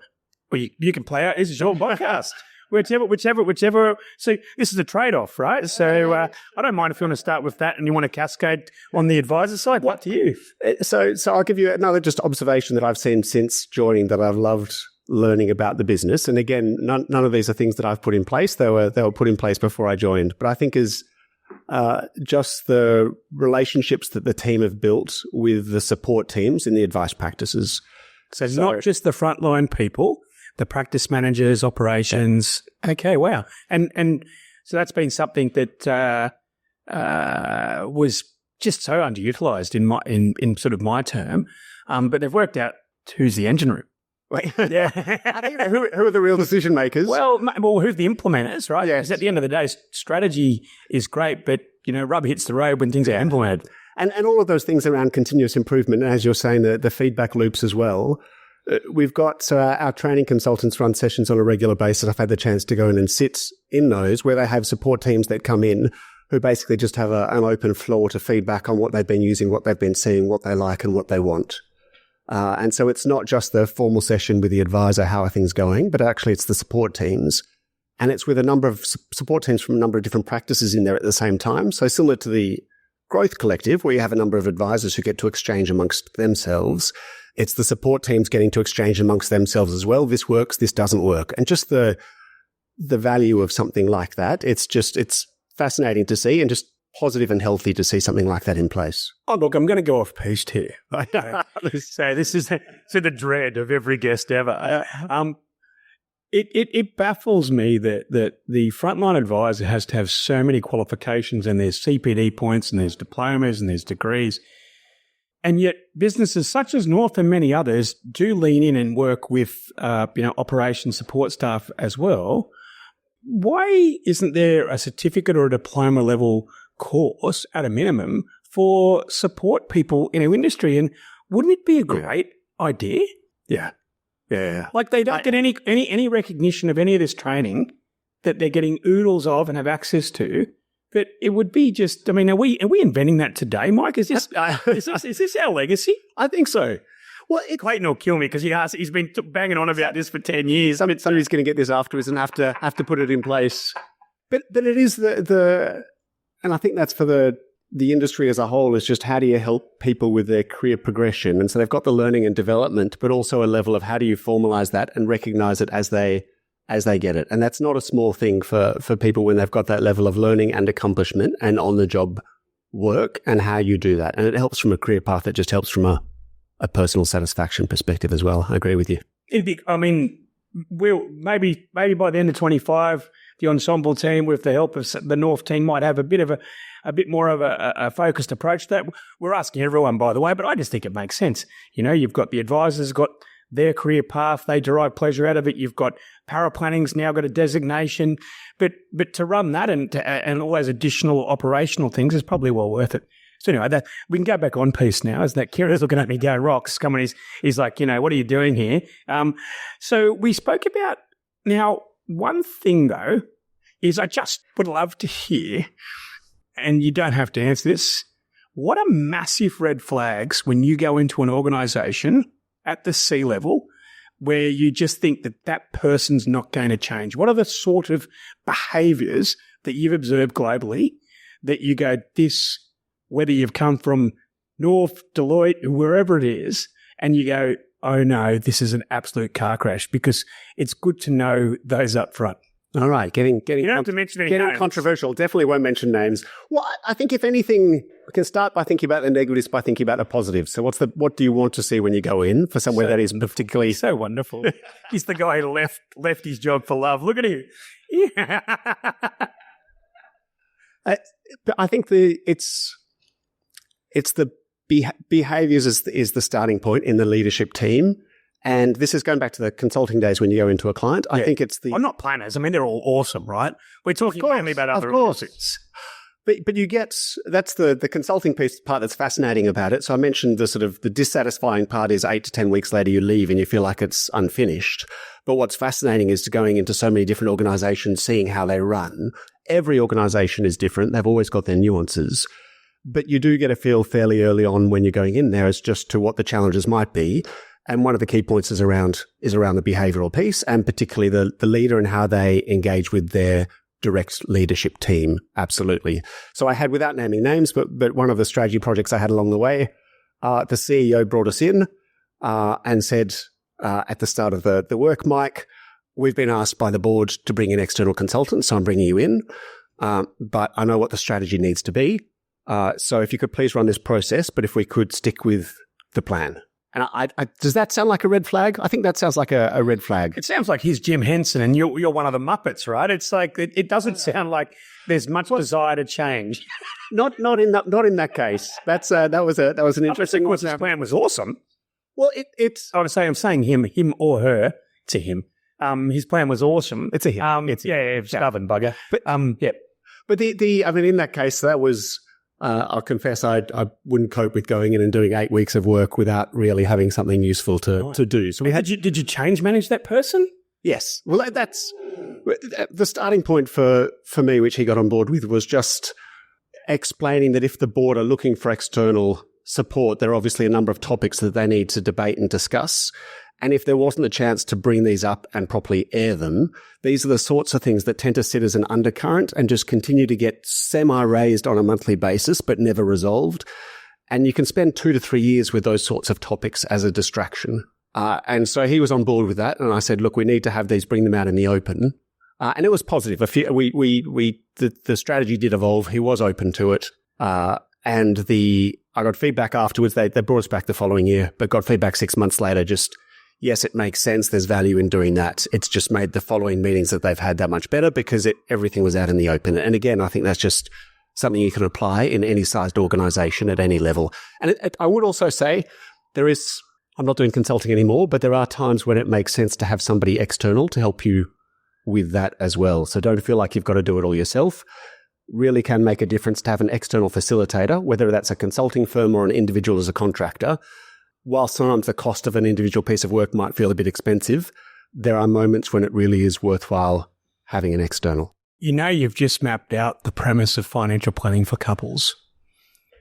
Well, you can play out. This is your podcast. Whichever. So this is a trade-off, right? So I don't mind if you want to start with that and you want to cascade on the advisor side. Up to you. So I'll give you another just observation that I've seen since joining that I've loved learning about the business. And again, none of these are things that I've put in place. They were put in place before I joined. But I think is just the relationships that the team have built with the support teams in the advice practices. So not just the frontline people, the practice managers, operations. Okay, wow. And so that's been something that was just so underutilized in sort of my term. But they've worked out who's the engine room. Wait, yeah. Who are the real decision makers? Well, who's the implementers, right? Yes. Because at the end of the day, strategy is great, but rubber hits the road when things are implemented. And all of those things around continuous improvement, and as you're saying, the feedback loops as well. We've got our training consultants run sessions on a regular basis. I've had the chance to go in and sit in those where they have support teams that come in who basically just have an open floor to feedback on what they've been using, what they've been seeing, what they like and what they want. And so it's not just the formal session with the advisor, how are things going, but actually it's the support teams. And it's with a number of support teams from a number of different practices in there at the same time. So similar to the Growth Collective, where you have a number of advisors who get to exchange amongst themselves, it's the support teams getting to exchange amongst themselves as well. This works, this doesn't work. And just the value of something like that, it's fascinating to see and just positive and healthy to see something like that in place. Oh, look, I'm going to go off piste here. So this is the dread of every guest ever. It baffles me that the frontline advisor has to have so many qualifications, and there's CPD points and there's diplomas and there's degrees. And yet businesses such as North and many others do lean in and work with operations support staff as well. Why isn't there a certificate or a diploma level course at a minimum for support people in our industry? And wouldn't it be a great idea? Yeah. Like they don't get any recognition of any of this training that they're getting oodles of and have access to. But it would be just, are we inventing that today, Mike? Is this our legacy? I think so. Well, Clayton will kill me because he's been banging on about this for 10 years. Somebody's going to get this afterwards and have to put it in place. But it is the and I think that's for the industry as a whole, is just how do you help people with their career progression? And so they've got the learning and development, but also a level of how do you formalize that and recognize it as they get it. And that's not a small thing for people when they've got that level of learning and accomplishment and on-the-job work, and how you do that. And it helps from a career path. It just helps from a personal satisfaction perspective as well. I agree with you. We'll maybe by the end of 25, the Ensombl team, with the help of the North team, might have a bit more of a focused approach to that. We're asking everyone, by the way, but I just think it makes sense. You've got the advisors, got their career path, they derive pleasure out of it. You've got paraplanning's now got a designation. But to run that and all those additional operational things is probably well worth it. So anyway, we can go back on piece now. As that Kira's looking at me, go, Rocks, come on, he's like, what are you doing here? So we spoke about, now one thing though, is I just would love to hear, and you don't have to answer this, what are massive red flags when you go into an organisation at the C level where you just think that person's not going to change? What are the sort of behaviours that you've observed globally that you go, this, whether you've come from North, Deloitte, wherever it is, and you go, oh no, this is an absolute car crash, because it's good to know those up front. All right, getting you don't have to mention any getting names. controversial. Definitely won't mention names. Well, I think if anything, we can start by thinking about the negatives, by thinking about the positives. So what do you want to see when you go in for somewhere that is particularly so wonderful? He's the guy who left his job for love. Look at him. Yeah. I think it's the behaviors is the starting point in the leadership team. And this is going back to the consulting days when you go into a client. I think it's the... I'm not planners. I mean, they're all awesome, right? We're talking mainly about other... Of course. But you get... That's the consulting piece part that's fascinating about it. So I mentioned the dissatisfying part is 8 to 10 weeks later you leave and you feel like it's unfinished. But what's fascinating is going into so many different organizations, seeing how they run. Every organization is different. They've always got their nuances. But you do get a feel fairly early on when you're going in there as just to what the challenges might be. And one of the key points is around the behavioral piece, and particularly the leader and how they engage with their direct leadership team. Absolutely. So I had, without naming names, but one of the strategy projects I had along the way, the CEO brought us in and said at the start of the work, Mike, we've been asked by the board to bring in external consultants, so I'm bringing you in, but I know what the strategy needs to be. So if you could please run this process, but if we could stick with the plan. And I does that sound like a red flag? I think that sounds like a red flag. It sounds like he's Jim Henson and you're one of the Muppets, right? It's like it doesn't sound like there's much desire to change. Not in that case. That was an interesting one. His plan was awesome. Well, it's I'm saying him or her to him. His plan was awesome. It's a him. Stubborn bugger. But yeah. But in that case, that was. I'll confess I wouldn't cope with going in and doing 8 weeks of work without really having something useful to do. So did you change manage that person? Yes. Well, that's the starting point for me, which he got on board with, was just explaining that if the board are looking for external support, there are obviously a number of topics that they need to debate and discuss. And if there wasn't a chance to bring these up and properly air them, these are the sorts of things that tend to sit as an undercurrent and just continue to get semi-raised on a monthly basis, but never resolved. And you can spend 2 to 3 years with those sorts of topics as a distraction. And so he was on board with that. And I said, look, we need to have these, bring them out in the open. And it was positive. The strategy did evolve. He was open to it. I got feedback afterwards. They brought us back the following year, but got feedback 6 months later, just, yes, it makes sense. There's value in doing that. It's just made the following meetings that they've had that much better because everything was out in the open. And again, I think that's just something you can apply in any sized organization at any level. And I would also say I'm not doing consulting anymore, but there are times when it makes sense to have somebody external to help you with that as well. So don't feel like you've got to do it all yourself. Really can make a difference to have an external facilitator, whether that's a consulting firm or an individual as a contractor. While sometimes the cost of an individual piece of work might feel a bit expensive, there are moments when it really is worthwhile having an external. You've just mapped out the premise of financial planning for couples.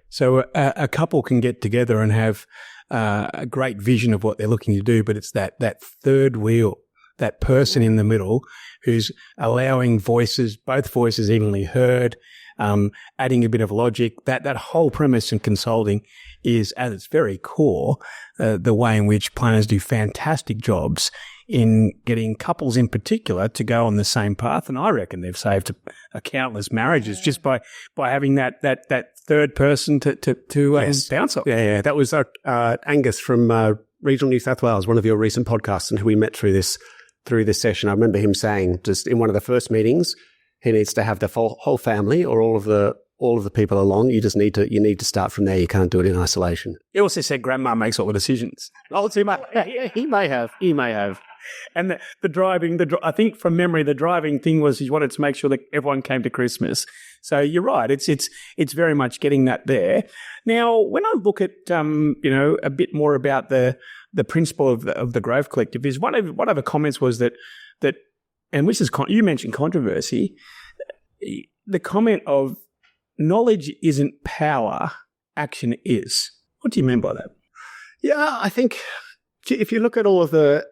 So a couple can get together and have a great vision of what they're looking to do, but it's that third wheel, that person in the middle who's allowing both voices evenly heard, adding a bit of logic. That whole premise in consulting is, at its very core, the way in which planners do fantastic jobs in getting couples in particular to go on the same path. And I reckon they've saved countless marriages just by having that third person to bounce off. Yeah. That was Angus from Regional New South Wales, one of your recent podcasts, and who we met through this session. I remember him saying, just in one of the first meetings, he needs to have the whole family or all of the all of the people along. You need to start from there. You can't do it in isolation. He also said grandma makes all the decisions. Oh, too much. Yeah, he may have. And the driving, I think from memory, the driving thing was he wanted to make sure that everyone came to Christmas. So you're right. It's very much getting that there. Now, when I look at a bit more about the principle of the Growth Collective, is one of the comments was that and which is you mentioned controversy. The comment of knowledge isn't power, action is. What do you mean by that? Yeah, I think if you look at all of the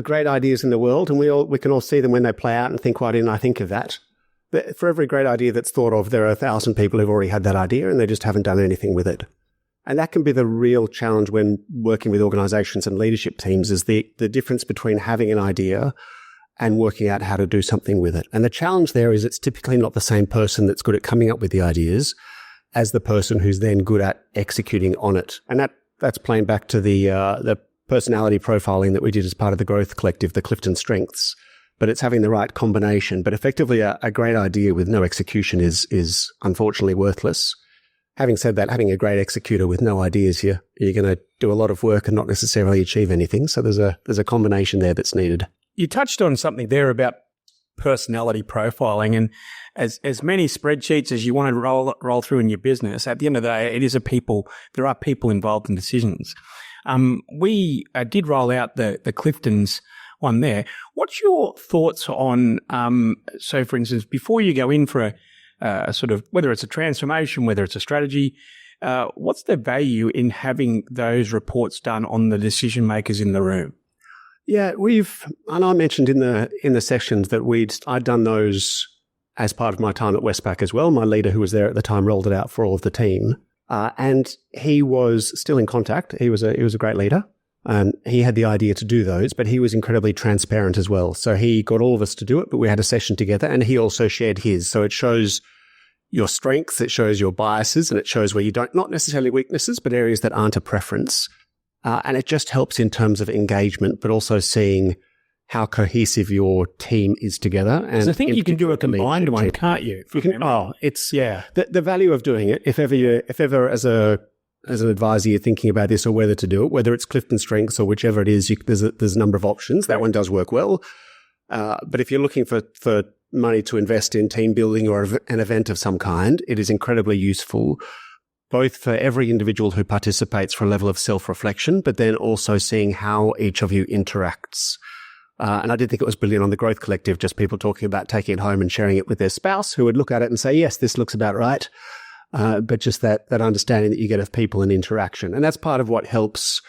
great ideas in the world, and we can all see them when they play out and think, why didn't I think of that? But for every great idea that's thought of, there are 1,000 people who've already had that idea and they just haven't done anything with it. And that can be the real challenge when working with organizations and leadership teams, is the difference between having an idea and working out how to do something with it. And the challenge there is it's typically not the same person that's good at coming up with the ideas as the person who's then good at executing on it. And that's playing back to the personality profiling that we did as part of the Growth Collective, the Clifton Strengths. But it's having the right combination. But effectively, a great idea with no execution is unfortunately worthless. Having said that, having a great executor with no ideas, you're going to do a lot of work and not necessarily achieve anything. So there's a combination there that's needed. You touched on something there about personality profiling, and as many spreadsheets as you want to roll through in your business, at the end of the day, there are people involved in decisions. We did roll out the Clifton's one there. What's your thoughts on, so for instance, before you go in for a sort of, whether it's a transformation, whether it's a strategy, what's the value in having those reports done on the decision makers in the room? Yeah, and I mentioned in the sessions that I'd done those as part of my time at Westpac as well. My leader, who was there at the time, rolled it out for all of the team, and he was still in contact. He was a great leader, and he had the idea to do those, but he was incredibly transparent as well. So he got all of us to do it, but we had a session together, and he also shared his. So it shows your strengths, it shows your biases, and it shows where you don't, not necessarily weaknesses, but areas that aren't a preference. And it just helps in terms of engagement, but also seeing how cohesive your team is together. And I think you can do a combined one, can't you? The value of doing it. If ever as an advisor you're thinking about this or whether to do it, whether it's Clifton Strengths or whichever it is, there's a number of options. That one does work well. But if you're looking for money to invest in team building or an event of some kind, it is incredibly useful, both for every individual who participates for a level of self-reflection, but then also seeing how each of you interacts. And I did think it was brilliant on the Growth Collective, just people talking about taking it home and sharing it with their spouse, who would look at it and say, yes, this looks about right. But just that understanding that you get of people and interaction. And that's part of what helps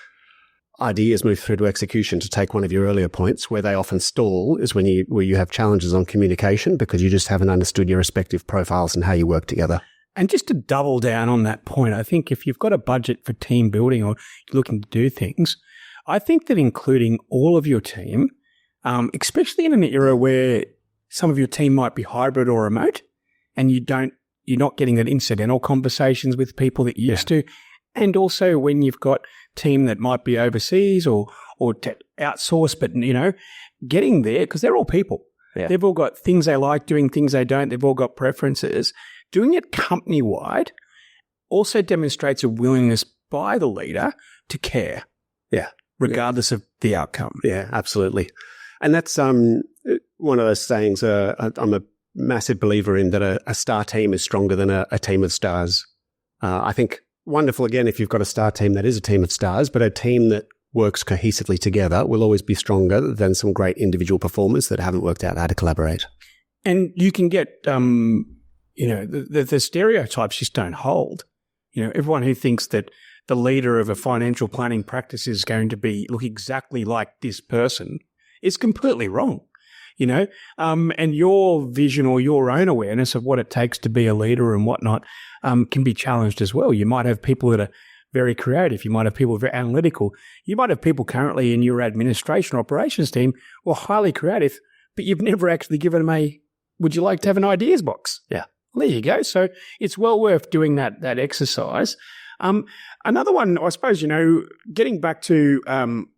ideas move through to execution. To take one of your earlier points, where they often stall is where you have challenges on communication because you just haven't understood your respective profiles and how you work together. And just to double down on that point, I think if you've got a budget for team building or looking to do things, I think that including all of your team, especially in an era where some of your team might be hybrid or remote, and you're not getting that incidental conversations with people that you used to, and also when you've got team that might be overseas or outsourced, but getting there, because they're all people. Yeah. They've all got things they like, doing things they don't. They've all got preferences. Doing it company-wide also demonstrates a willingness by the leader to care, regardless of the outcome. Yeah, absolutely. And that's one of those sayings I'm a massive believer in, that a star team is stronger than a team of stars. I think wonderful, again, if you've got a star team that is a team of stars, but a team that works cohesively together will always be stronger than some great individual performers that haven't worked out how to collaborate. And you can get... the stereotypes just don't hold. Everyone who thinks that the leader of a financial planning practice is going to look exactly like this person is completely wrong. And your vision or your own awareness of what it takes to be a leader and whatnot can be challenged as well. You might have people that are very creative. You might have people very analytical. You might have people currently in your administration operations team who are highly creative, but you've never actually given them would you like to have an ideas box? Yeah. Well, there you go. So it's well worth doing that exercise. Another one, I suppose, getting back to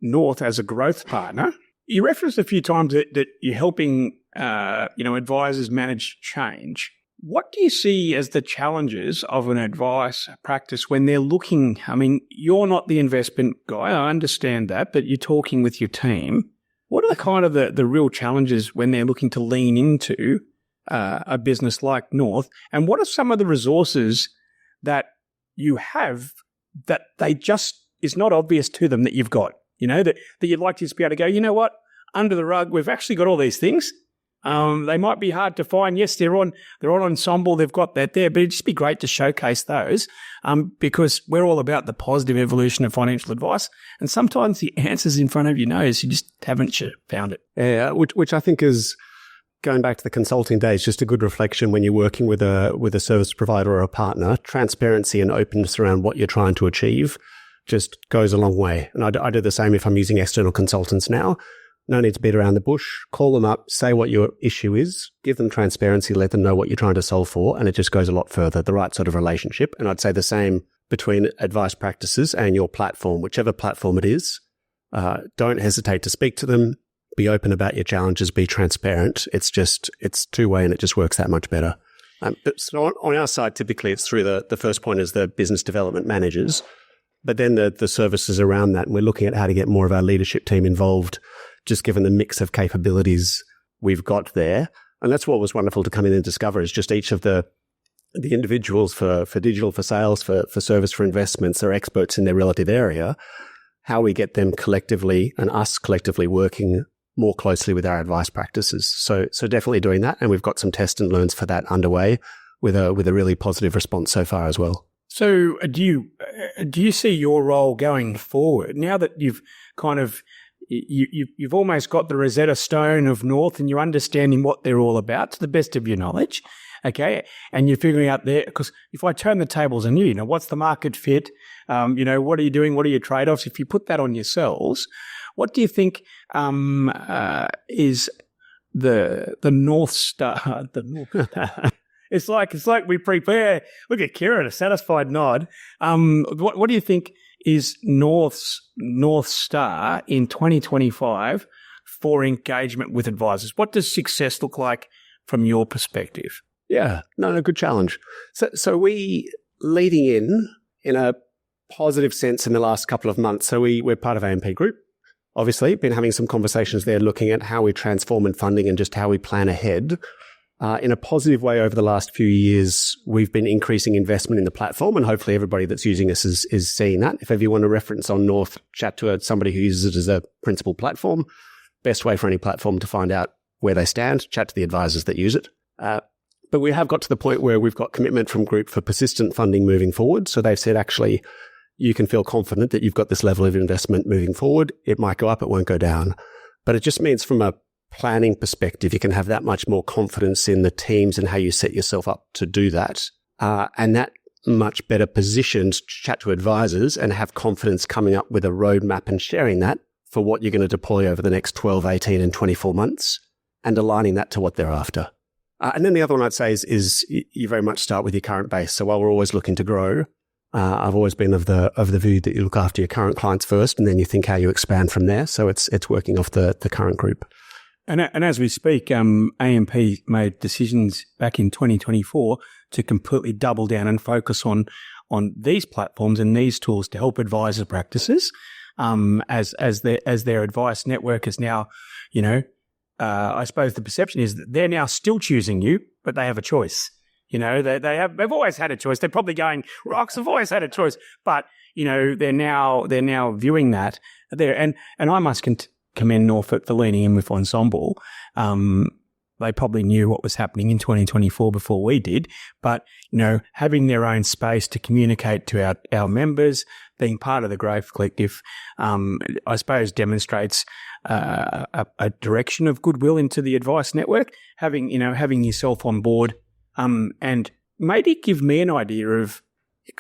North as a growth partner, you referenced a few times that you're helping, advisors manage change. What do you see as the challenges of an advice practice when they're looking? I mean, you're not the investment guy, I understand that, but you're talking with your team. What are the kind of the real challenges when they're looking to lean into a business like North? And what are some of the resources that you have that they just is not obvious to them that you've got? You know, that you'd like to just be able to go, you know what, under the rug, we've actually got all these things. They might be hard to find. Yes, they're on Ensombl. They've got that there, but it'd just be great to showcase those because we're all about the positive evolution of financial advice. And sometimes the answer's in front of your nose. You just haven't found it. Yeah, which I think is, going back to the consulting days, just a good reflection when you're working with a service provider or a partner. Transparency and openness around what you're trying to achieve just goes a long way. And I do the same if I'm using external consultants now. No need to beat around the bush. Call them up, say what your issue is, give them transparency, let them know what you're trying to solve for, and it just goes a lot further, the right sort of relationship. And I'd say the same between advice practices and your platform, whichever platform it is. Don't hesitate to speak to them, be open about your challenges, be transparent. It's two-way and it just works that much better. So on our side, typically it's through the first point is the business development managers, but then the services around that. And we're looking at how to get more of our leadership team involved, just given the mix of capabilities we've got there. And that's what was wonderful to come in and discover is just each of the individuals for digital, for sales, for service, for investments are experts in their relative area, how we get them collectively and us collectively working more closely with our advice practices. So definitely doing that. And we've got some test and learns for that underway with a really positive response so far as well. So do you see your role going forward now that you've kind of you've almost got the Rosetta Stone of North and you're understanding what they're all about to the best of your knowledge, okay? And you're figuring out there, because if I turn the tables on you, what's the market fit? What are you doing? What are your trade-offs? If you put that on yourselves, what do you think is the North Star? It's like we prepare. Look at Kieran, a satisfied nod. What do you think is North's North Star in 2025 for engagement with advisors? What does success look like from your perspective? Yeah, no, good challenge. So we leading in a positive sense in the last couple of months. So we're part of AMP Group. Obviously, been having some conversations there looking at how we transform in funding and just how we plan ahead. In a positive way over the last few years, we've been increasing investment in the platform, and hopefully everybody that's using us is seeing that. If ever you want a reference on North, chat to somebody who uses it as a principal platform. Best way for any platform to find out where they stand, chat to the advisors that use it. But we have got to the point where we've got commitment from Group for persistent funding moving forward. So they've said, actually, you can feel confident that you've got this level of investment moving forward. It might go up, it won't go down. But it just means from a planning perspective, you can have that much more confidence in the teams and how you set yourself up to do that. And that much better positioned to chat to advisors and have confidence coming up with a roadmap and sharing that for what you're going to deploy over the next 12, 18 and 24 months and aligning that to what they're after. And then the other one I'd say is you very much start with your current base. So while we're always looking to grow, I've always been of the view that you look after your current clients first and then you think how you expand from there. So it's working off the current group. And as we speak, AMP made decisions back in 2024 to completely double down and focus on these platforms and these tools to help advisor practices. As their advice network is now, I suppose the perception is that they're now still choosing you, but they have a choice. They've always had a choice. They're probably going, Rocks have always had a choice, but they're now viewing that there. And I must commend Norfolk for leaning in with Ensombl. They probably knew what was happening in 2024 before we did, but having their own space to communicate to our members, being part of the Growth Collective, I suppose demonstrates a direction of goodwill into the advice network. Having yourself on board, and maybe give me an idea of.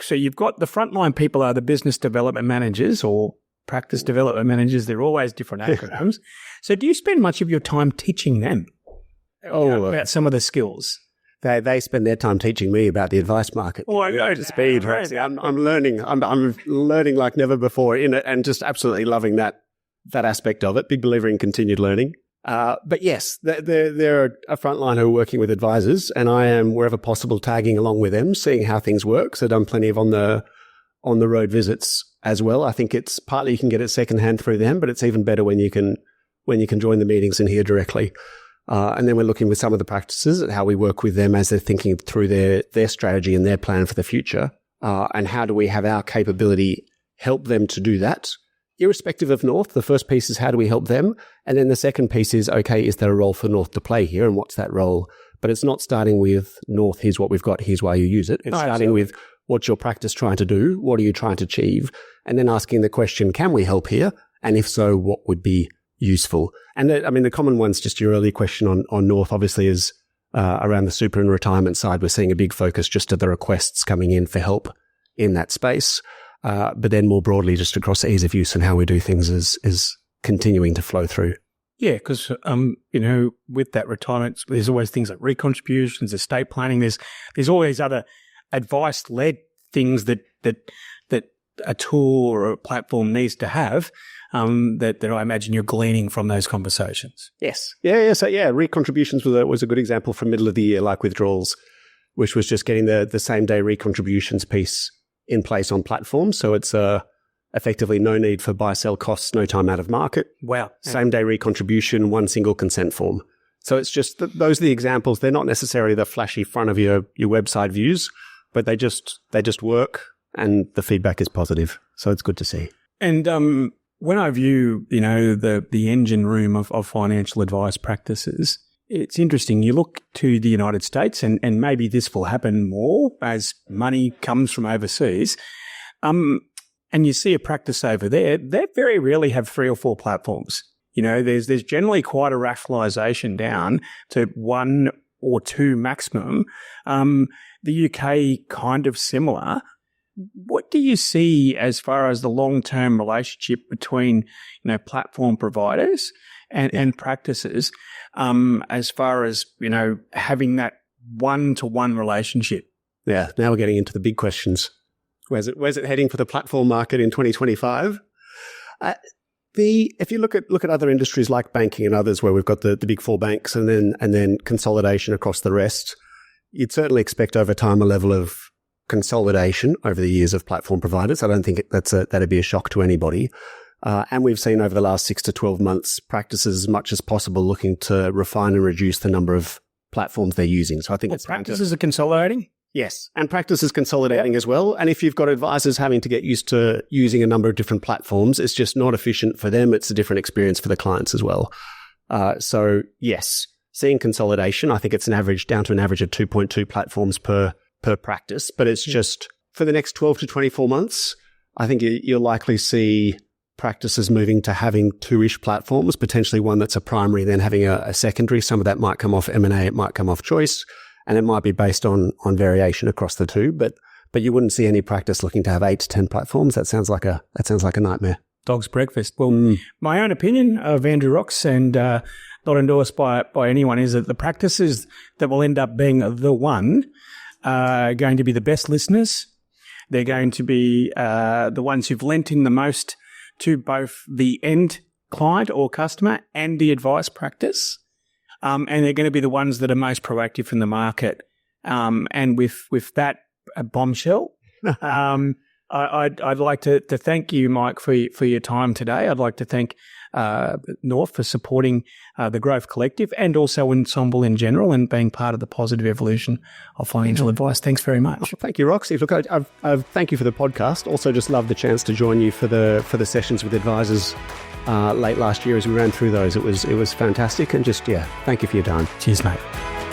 So you've got the frontline people are the business development managers or practice development managers. They're always different acronyms. So do you spend much of your time teaching them about some of the skills? They spend their time teaching me about the advice market. Oh, I know. Speed, Rocksy. I'm learning. I'm learning like never before in it, and just absolutely loving that aspect of it. Big believer in continued learning. But yes, they're a frontliner working with advisors, and I am, wherever possible, tagging along with them, seeing how things work. So I've done plenty of on the road visits as well. I think it's partly you can get it secondhand through them, but it's even better when you can join the meetings and hear directly. And then we're looking with some of the practices at how we work with them as they're thinking through their strategy and their plan for the future. And how do we have our capability help them to do that? Irrespective of North, the first piece is how do we help them? And then the second piece is, okay, is there a role for North to play here? And what's that role? But it's not starting with North, here's what we've got, here's why you use it. It's starting with what's your practice trying to do? What are you trying to achieve? And then asking the question, can we help here? And if so, what would be useful? And the common ones, just your earlier question on North, obviously is around the super and retirement side. We're seeing a big focus just to the requests coming in for help in that space. But then more broadly, just across ease of use and how we do things is continuing to flow through. Yeah, because, with that retirement, there's always things like recontributions, estate planning. There's always other advice-led things that a tool or a platform needs to have that I imagine you're gleaning from those conversations. Yes. Yeah. So, recontributions was a good example from middle of the year, like withdrawals, which was just getting the same-day recontributions piece in place on platforms. So it's effectively no need for buy-sell costs, no time out of market. Wow. Same-day recontribution, one single consent form. So it's just those are the examples. They're not necessarily the flashy front of your website views, but they just work and the feedback is positive. So it's good to see. And when I view, the engine room of financial advice practices, it's interesting. You look to the United States, and maybe this will happen more as money comes from overseas, and you see a practice over there, they very rarely have 3 or 4 platforms. There's generally quite a rationalisation down to 1 or 2 maximum. The UK kind of similar. What do you see as far as the long-term relationship between, platform providers and practices, as far as, having that one-to-one relationship? Yeah, now we're getting into the big questions. Where's it heading for the platform market in 2025? If you look at other industries like banking and others where we've got the big 4 banks and then consolidation across the rest, you'd certainly expect over time a level of consolidation over the years of platform providers. I don't think that'd be a shock to anybody. And we've seen over the last 6 to 12 months practices as much as possible looking to refine and reduce the number of platforms they're using. So I think practices are consolidating? Yes, and practice is consolidating as well. And if you've got advisors having to get used to using a number of different platforms, it's just not efficient for them. It's a different experience for the clients as well. So yes, seeing consolidation, I think it's down to an average of 2.2 platforms per practice, but it's just for the next 12 to 24 months, I think you'll likely see practices moving to having 2-ish platforms, potentially one that's a primary, then having a secondary. Some of that might come off M&A, it might come off choice, and it might be based on variation across the two, but you wouldn't see any practice looking to have 8 to 10 platforms. That sounds like a nightmare. Dog's breakfast. Well, my own opinion of Andrew Rocks, and not endorsed by anyone, is that the practices that will end up being the one are going to be the best listeners. They're going to be the ones who've lent in the most to both the end client or customer and the advice practice. And they're going to be the ones that are most proactive in the market. And with that bombshell, I'd like to thank you, Mike, for your time today. I'd like to thank North for supporting the Growth Collective and also Ensombl in general and being part of the positive evolution of financial advice. Thanks very much. Thank you, Rocksy. Look, I thank you for the podcast. Also, just love the chance to join you for the sessions with advisors late last year as we ran through those. It was fantastic, and thank you for your time. Cheers, mate.